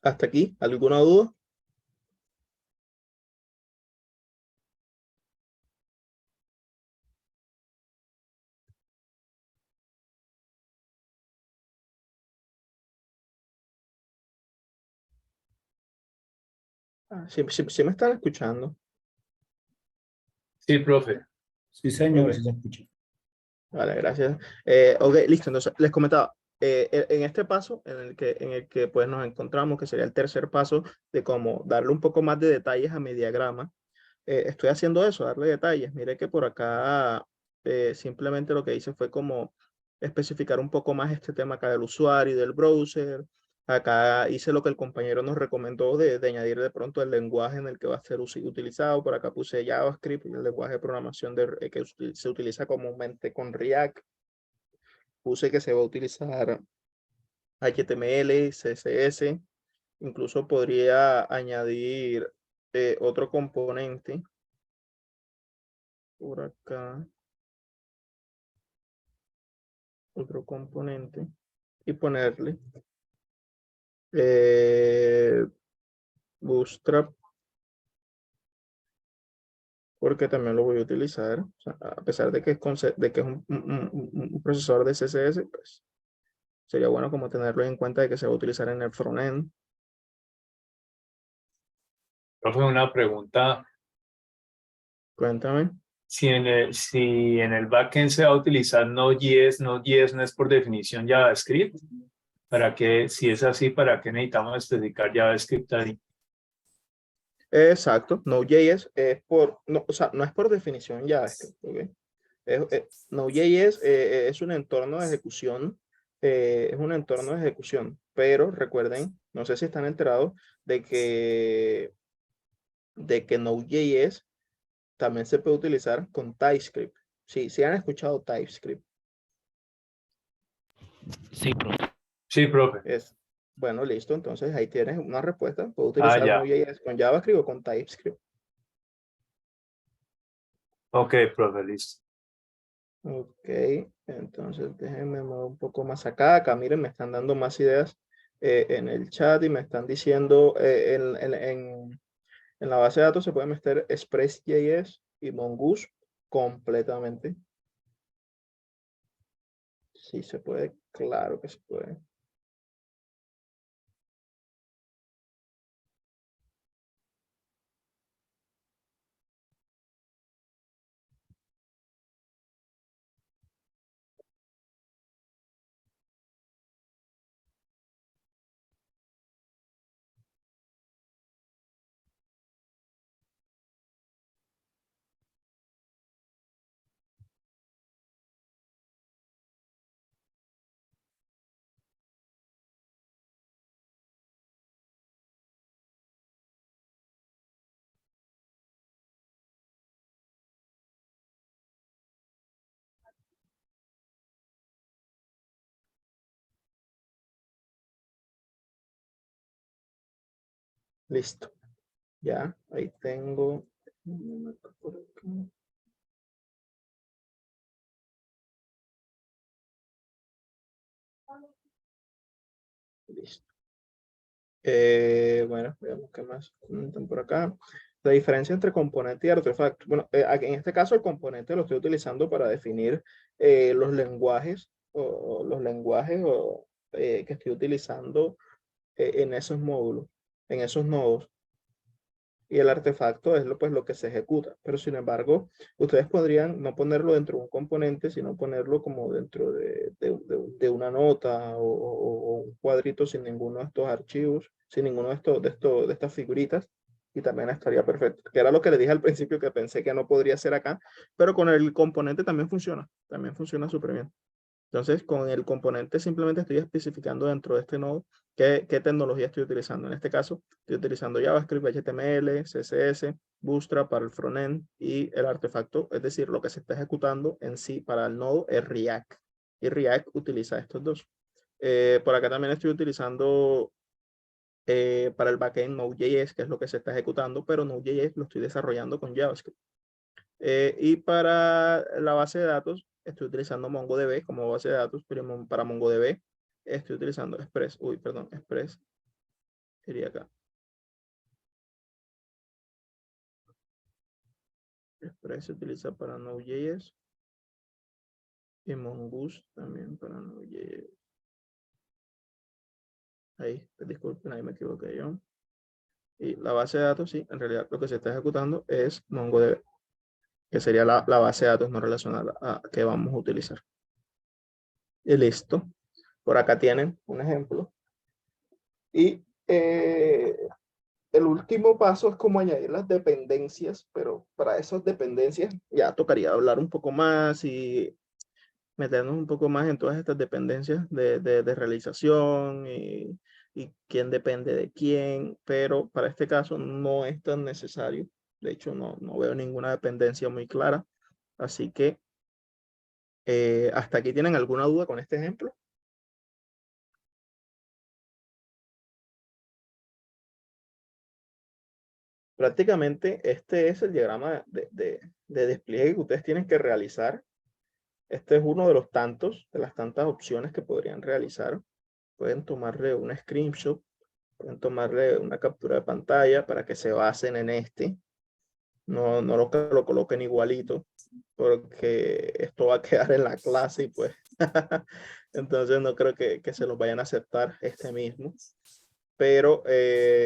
Hasta aquí, ¿alguna duda? Sí me están escuchando. Sí, profe. Sí, señor, Ok. sí se escucha. Vale, gracias. Ok, listo. Entonces, les comentaba, en este paso en el que pues nos encontramos, que sería el tercer paso de cómo darle un poco más de detalles a mi diagrama, estoy haciendo eso, darle detalles. Mire que por acá simplemente lo que hice fue como especificar un poco más este tema acá del usuario y del browser. Acá hice lo que el compañero nos recomendó de añadir de pronto el lenguaje en el que va a ser utilizado. Por acá puse JavaScript, el lenguaje de programación que se utiliza comúnmente con React. Puse que se va a utilizar HTML, CSS. Incluso podría añadir otro componente por acá, otro componente y ponerle Bootstrap, porque también lo voy a utilizar. O sea, a pesar de que es un procesador de CSS, pues sería bueno como tenerlo en cuenta de que se va a utilizar en el frontend. Profe, una pregunta. Cuéntame. Si en el backend se va a utilizar Node.js, Node.js no es por definición JavaScript. ¿Para qué? Si es así, ¿para qué necesitamos especificar JavaScript ahí? Exacto, Node.js no, o sea, no es por definición JavaScript, ¿ok? Node.js es un entorno de ejecución, pero recuerden, no sé si están enterados de que Node.js también se puede utilizar con TypeScript. Sí, sí han escuchado TypeScript. Sí, profe. Sí, profe. Es, bueno, listo. Entonces ahí tienes una respuesta. Puedo Ah, utilizar ya. Node.js con JavaScript o con TypeScript. Ok, profe, listo. Ok, entonces déjenme mover un poco más acá. Acá miren, me están dando más ideas en el chat y me están diciendo en la base de datos se puede meter Express.js y Mongoose completamente. Sí se puede, claro que se puede. Listo. Ya, ahí tengo. Listo. Bueno, veamos qué más comentan por acá. La diferencia entre componente y artefacto. Bueno, aquí en este caso el componente lo estoy utilizando para definir los lenguajes que estoy utilizando en esos módulos, en esos nodos. Y el artefacto es pues, lo que se ejecuta. Pero sin embargo, ustedes podrían no ponerlo dentro de un componente, sino ponerlo como dentro de una nota o un cuadrito sin ninguno de estos archivos, sin ninguno de estas figuritas. Y también estaría perfecto. Que era lo que le dije al principio que pensé que no podría ser acá, pero con el componente también funciona súper bien. Entonces, con el componente simplemente estoy especificando dentro de este nodo qué tecnología estoy utilizando. En este caso, estoy utilizando JavaScript, HTML, CSS, Bootstrap para el frontend y el artefacto, es decir, lo que se está ejecutando en sí para el nodo es React. Y React utiliza estos dos. Por acá también estoy utilizando para el backend Node.js, que es lo que se está ejecutando, pero Node.js lo estoy desarrollando con JavaScript. Y para la base de datos, estoy utilizando MongoDB como base de datos, pero para MongoDB estoy utilizando Express. Express sería acá. Express se utiliza para Node.js y Mongoose también para Node.js. Ahí, disculpen, ahí me equivoqué yo. Y la base de datos, sí, en realidad lo que se está ejecutando es MongoDB, que sería la base de datos no relacionada a que vamos a utilizar. Y listo. Por acá tienen un ejemplo. Y el último paso es como añadir las dependencias, pero para esas dependencias ya tocaría hablar un poco más y meternos un poco más en todas estas dependencias de realización y quién depende de quién, pero para este caso no es tan necesario. De hecho, no veo ninguna dependencia muy clara. Así que hasta aquí tienen alguna duda con este ejemplo. Prácticamente este es el diagrama de despliegue que ustedes tienen que realizar. Este es uno de los tantos, de las tantas opciones que podrían realizar. Pueden tomarle un screenshot, pueden tomarle una captura de pantalla para que se basen en este. No lo coloquen igualito, porque esto va a quedar en la clase y pues entonces no creo que se los vayan a aceptar este mismo. Pero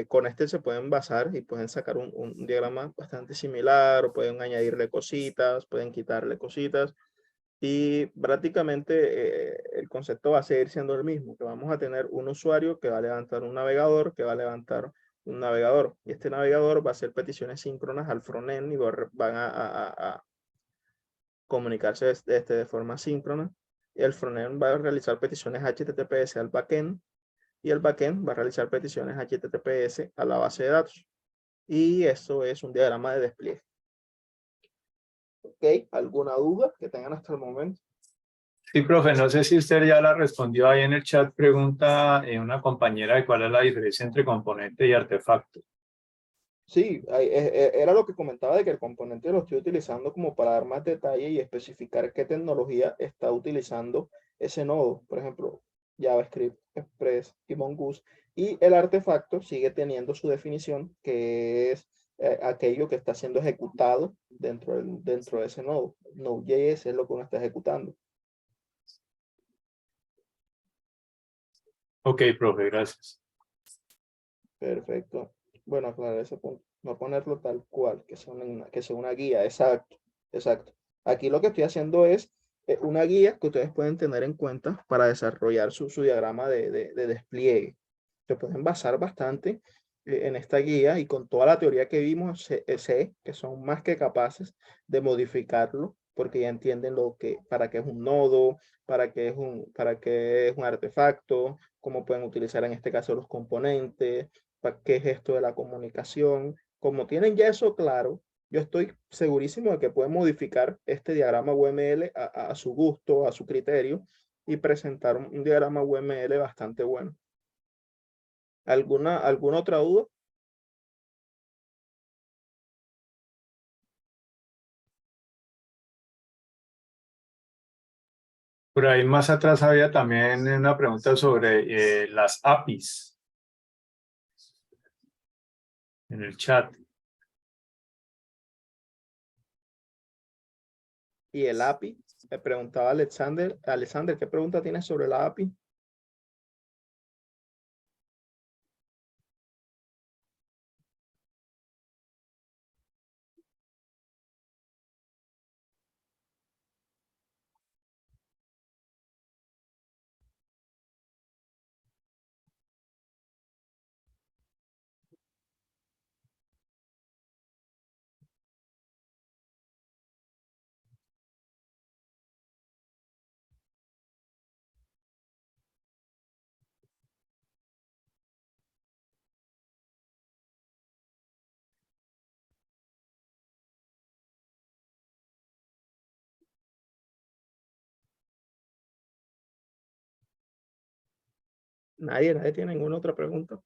con este se pueden basar y pueden sacar un diagrama bastante similar o pueden añadirle cositas, pueden quitarle cositas y prácticamente el concepto va a seguir siendo el mismo, que vamos a tener un usuario que va a levantar un navegador, que va a levantar un navegador y este navegador va a hacer peticiones síncronas al frontend y van a comunicarse de forma síncrona y el frontend va a realizar peticiones HTTPS al backend y el backend va a realizar peticiones HTTPS a la base de datos. Y eso es un diagrama de despliegue. ¿Ok? ¿Alguna duda que tengan hasta el momento? Sí, profe, no sé si usted ya la respondió ahí en el chat, pregunta una compañera de cuál es la diferencia entre componente y artefacto. Sí, era lo que comentaba de que el componente lo estoy utilizando como para dar más detalle y especificar qué tecnología está utilizando ese nodo. Por ejemplo, JavaScript, Express y Mongoose. Y el artefacto sigue teniendo su definición, que es aquello que está siendo ejecutado dentro de ese nodo. Node.js es lo que uno está ejecutando. Ok, profe, gracias. Perfecto. Bueno, aclarar ese punto. No ponerlo tal cual, que sea una guía. Exacto, exacto. Aquí lo que estoy haciendo es una guía que ustedes pueden tener en cuenta para desarrollar su diagrama de despliegue. Se pueden basar bastante en esta guía y con toda la teoría que vimos, sé que son más que capaces de modificarlo porque ya entienden para qué es un nodo, para qué es un artefacto, cómo pueden utilizar en este caso los componentes, qué es esto de la comunicación. Como tienen ya eso claro, yo estoy segurísimo de que pueden modificar este diagrama UML a su gusto, a su criterio y presentar un diagrama UML bastante bueno. ¿Alguna otra duda? Por ahí más atrás había también una pregunta sobre las APIs en el chat. Y el API, me preguntaba Alexander, ¿qué pregunta tienes sobre la API? Nadie tiene ninguna otra pregunta.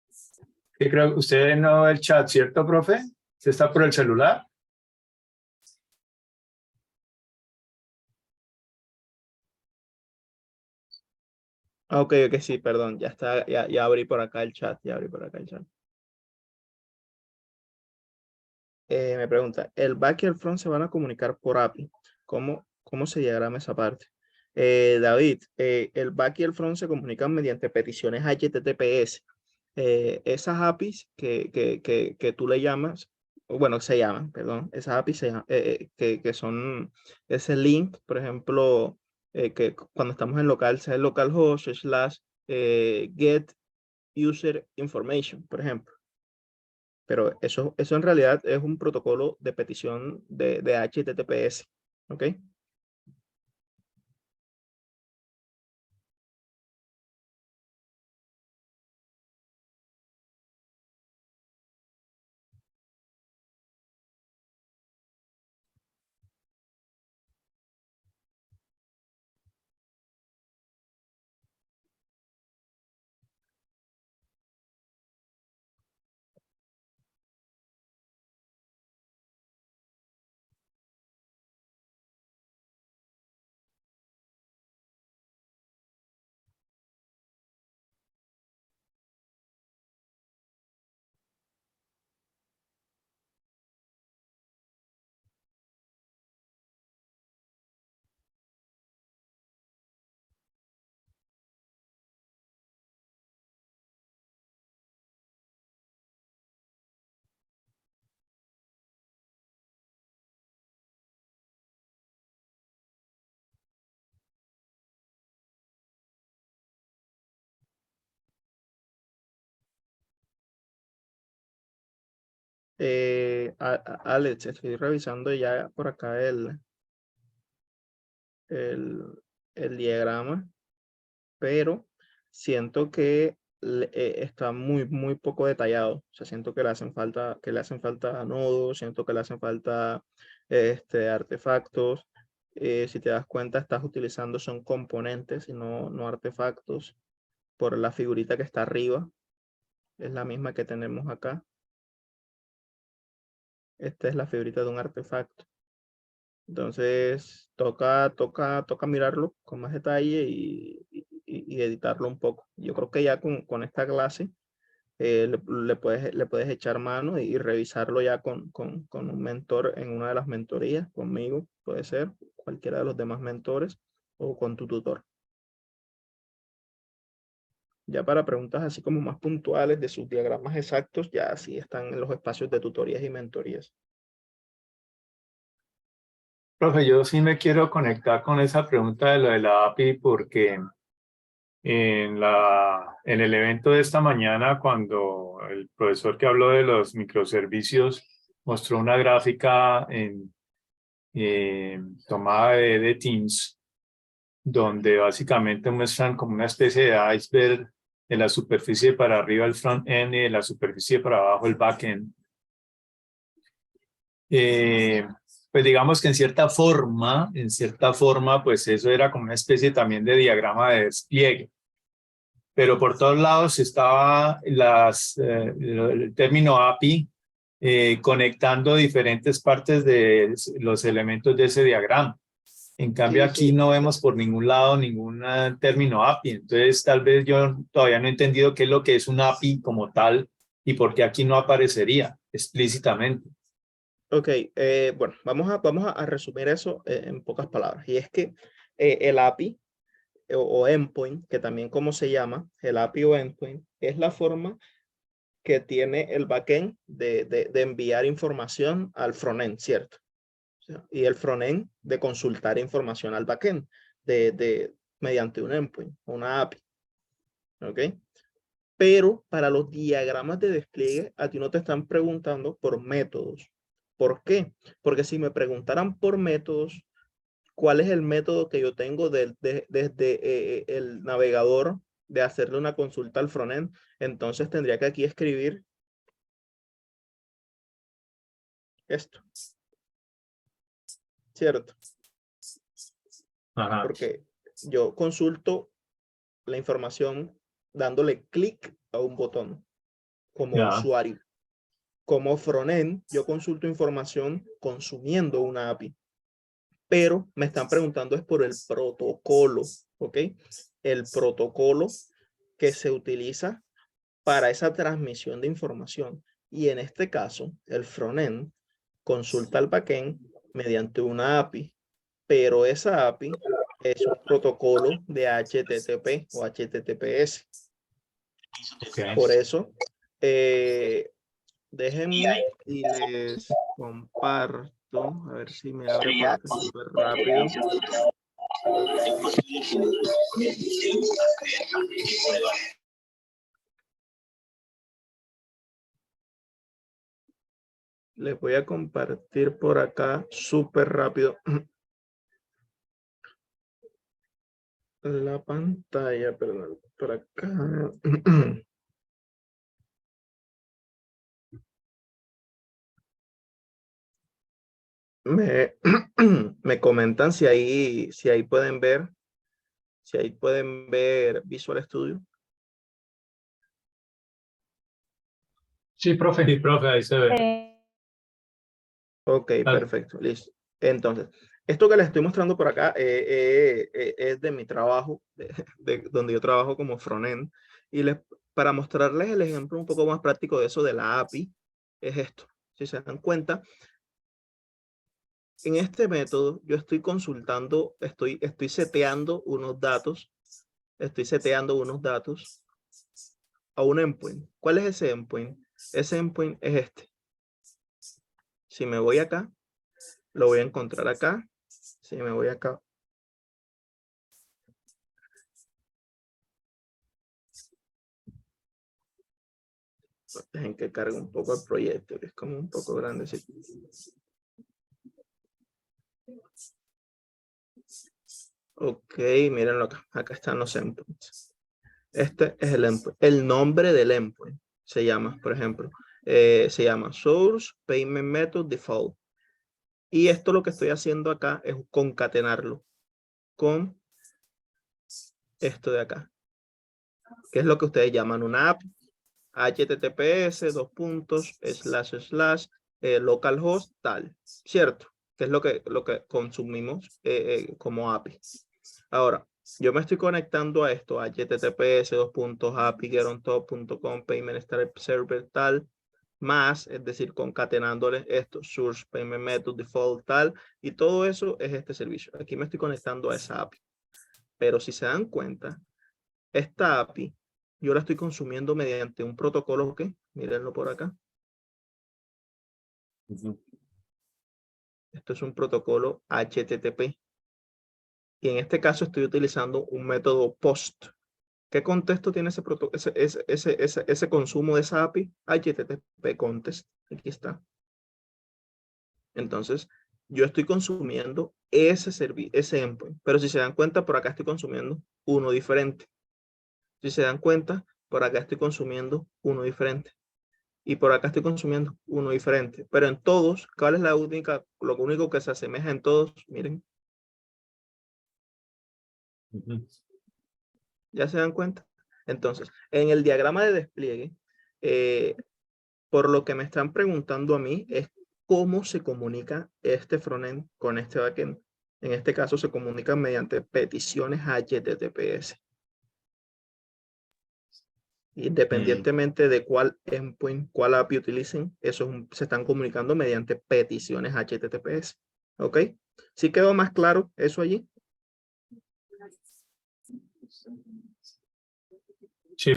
Sí, creo que usted no ve el chat, ¿cierto, profe? ¿Usted está por el celular? Ok, sí, perdón, ya está, ya abrí por acá el chat, me pregunta, ¿el back y el front se van a comunicar por API? ¿Cómo se diagrama esa parte? David, el back y el front se comunican mediante peticiones HTTPS. Esas APIs que tú le llamas, bueno, se llaman, perdón, esas APIs que son ese link, por ejemplo, que cuando estamos en local, sea el localhost / get user information, por ejemplo. Pero eso en realidad es un protocolo de petición de HTTPS. ¿Ok? Alex, estoy revisando ya por acá el, el diagrama, pero siento que está muy poco detallado. O sea, siento que le hacen falta nodos, siento que le hacen falta artefactos. Si te das cuenta, estás utilizando son componentes y no artefactos. Por la figurita que está arriba, es la misma que tenemos acá. Esta es la figurita de un artefacto. Entonces, toca mirarlo con más detalle y editarlo un poco. Yo creo que ya con esta clase le puedes echar mano y revisarlo ya con un mentor en una de las mentorías, conmigo, puede ser, cualquiera de los demás mentores, o con tu tutor. Ya para preguntas así como más puntuales de sus diagramas exactos, ya sí están en los espacios de tutorías y mentorías. Profe, yo sí me quiero conectar con esa pregunta de lo de la API porque en el evento de esta mañana, cuando el profesor que habló de los microservicios mostró una gráfica tomada de Teams, donde básicamente muestran como una especie de iceberg de la superficie para arriba el front-end y de la superficie para abajo el back-end. Pues digamos que en cierta forma, pues eso era como una especie también de diagrama de despliegue. Pero por todos lados estaba el término API conectando diferentes partes de los elementos de ese diagrama. En cambio, Sí, aquí sí. no vemos por ningún lado ningún término API. Entonces, tal vez yo todavía no he entendido qué es lo que es un API como tal y por qué aquí no aparecería explícitamente. Ok, bueno, vamos a resumir eso en pocas palabras. Y es que el API o endpoint, que también como se llama, el API o endpoint, es la forma que tiene el backend de enviar información al frontend, ¿cierto? O sea, y el frontend de consultar información al backend mediante un endpoint, una API. ¿Ok? Pero para los diagramas de despliegue, a ti no te están preguntando por métodos. ¿Por qué? Porque si me preguntaran por métodos, ¿cuál es el método que yo tengo desde el navegador de hacerle una consulta al frontend? Entonces tendría que aquí escribir esto, ¿cierto? Ajá. Porque yo consulto la información dándole clic a un botón como Ya. usuario. Como frontend, yo consulto información consumiendo una API. Pero me están preguntando es por el protocolo, ¿ok? El protocolo que se utiliza para esa transmisión de información. Y en este caso, el frontend consulta al backend mediante una API, pero esa API es un protocolo de HTTP o HTTPS. Okay. Por eso, déjenme y les comparto, a ver si me abre por acá súper rápido. Les voy a compartir por acá súper rápido la pantalla, perdón, por acá. Me comentan si ahí pueden ver, Visual Studio. Sí, profe. Sí, profe, ahí se ve. Ok, perfecto, listo. Entonces, esto que les estoy mostrando por acá es de mi trabajo, de donde yo trabajo como frontend. Y para mostrarles el ejemplo un poco más práctico de eso de la API, es esto. Si se dan cuenta, en este método yo estoy consultando, estoy seteando unos datos, a un endpoint. ¿Cuál es ese endpoint? Ese endpoint es este. Si me voy acá, lo voy a encontrar acá. Si me voy acá, dejen que cargue un poco el proyecto, que es como un poco grande. ¿Sí? Ok, mírenlo acá. Acá están los endpoints. Este es el endpoint. El nombre del endpoint se llama, por ejemplo, se llama Source Payment Method Default. Y esto lo que estoy haciendo acá es concatenarlo con esto de acá, que es lo que ustedes llaman una API. HTTPS, localhost, tal, ¿cierto? Que es lo que consumimos como API. Ahora, yo me estoy conectando a esto, https://api.getrontop.com, payment server, tal, más, es decir, concatenándole esto, source, payment method, default, tal, y todo eso es este servicio. Aquí me estoy conectando a esa API. Pero si se dan cuenta, esta API yo la estoy consumiendo mediante un protocolo que, mírenlo por acá. Esto es un protocolo HTTP. Y en este caso estoy utilizando un método POST. ¿Qué contexto tiene ese consumo de esa API? HTTP contest. Aquí está. Entonces, yo estoy consumiendo ese endpoint. Pero si se dan cuenta, por acá estoy consumiendo uno diferente. Si se dan cuenta, por acá estoy consumiendo uno diferente. Y por acá estoy consumiendo uno diferente. Pero en todos, ¿cuál es lo único que se asemeja en todos? Miren. ¿Ya se dan cuenta? Entonces, en el diagrama de despliegue, por lo que me están preguntando a mí es cómo se comunica este frontend con este backend. En este caso se comunican mediante peticiones HTTPS. Independientemente de cuál endpoint, cuál API utilicen, se están comunicando mediante peticiones HTTPS. ¿Ok? ¿Sí quedó más claro eso allí? Sí.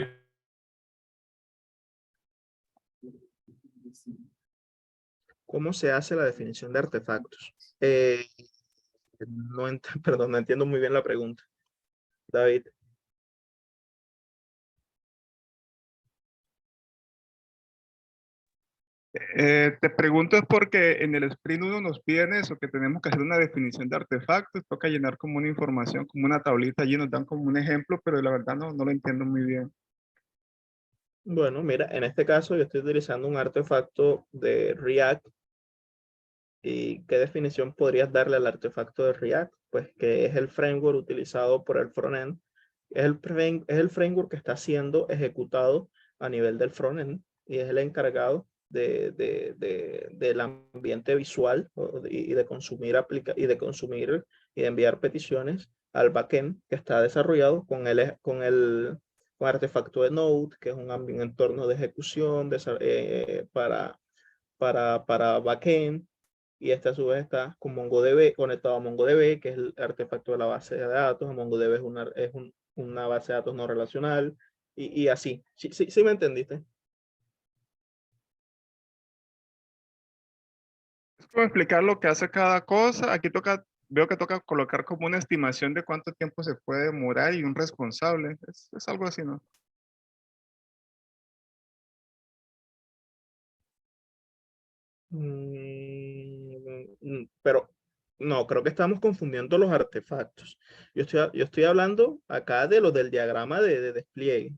¿Cómo se hace la definición de artefactos? Perdón, no entiendo muy bien la pregunta. David. Te pregunto es porque en el sprint 1 nos piden eso, que tenemos que hacer una definición de artefactos, toca llenar como una información, como una tablita allí, nos dan como un ejemplo, pero la verdad no lo entiendo muy bien. Bueno, mira, en este caso yo estoy utilizando un artefacto de React. ¿Y qué definición podrías darle al artefacto de React? Pues que es el framework utilizado por el frontend. Es el framework que está siendo ejecutado a nivel del frontend y es el encargado del ambiente visual y de consumir y de enviar peticiones al backend que está desarrollado con el artefacto de Node, que es un entorno de ejecución para backend. Y este a su vez está con MongoDB, conectado a MongoDB, que es el artefacto de la base de datos. MongoDB es una base de datos no relacional y así. ¿Sí me entendiste? Es como explicar lo que hace cada cosa. Aquí veo que toca colocar como una estimación de cuánto tiempo se puede demorar y un responsable. Es algo así, ¿no? Pero no, creo que estamos confundiendo los artefactos. Yo estoy hablando acá de lo del diagrama de despliegue.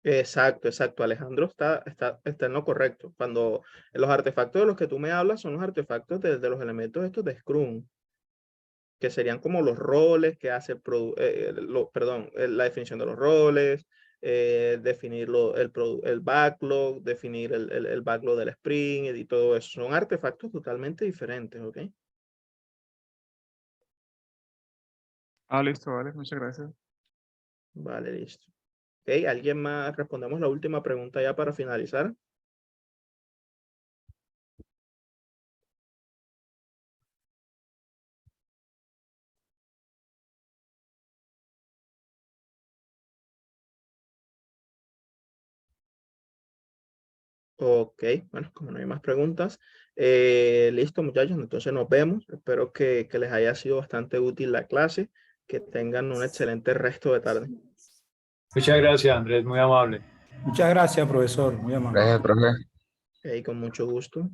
Exacto. Alejandro está en lo correcto. Cuando los artefactos de los que tú me hablas son los artefactos de los elementos estos de Scrum, que serían como los roles que hace la definición de los roles, definir el backlog, definir el backlog del sprint y todo eso. Son artefactos totalmente diferentes, ¿ok? Ah, listo, vale, muchas gracias. Vale, listo. Ok, ¿alguien más? Respondemos la última pregunta ya para finalizar. Ok, bueno, como no hay más preguntas, listo muchachos, entonces nos vemos. Espero que les haya sido bastante útil la clase, que tengan un excelente resto de tarde. Muchas gracias, Andrés, muy amable. Muchas gracias, profesor. Muy amable. Gracias, profe. Ok, con mucho gusto.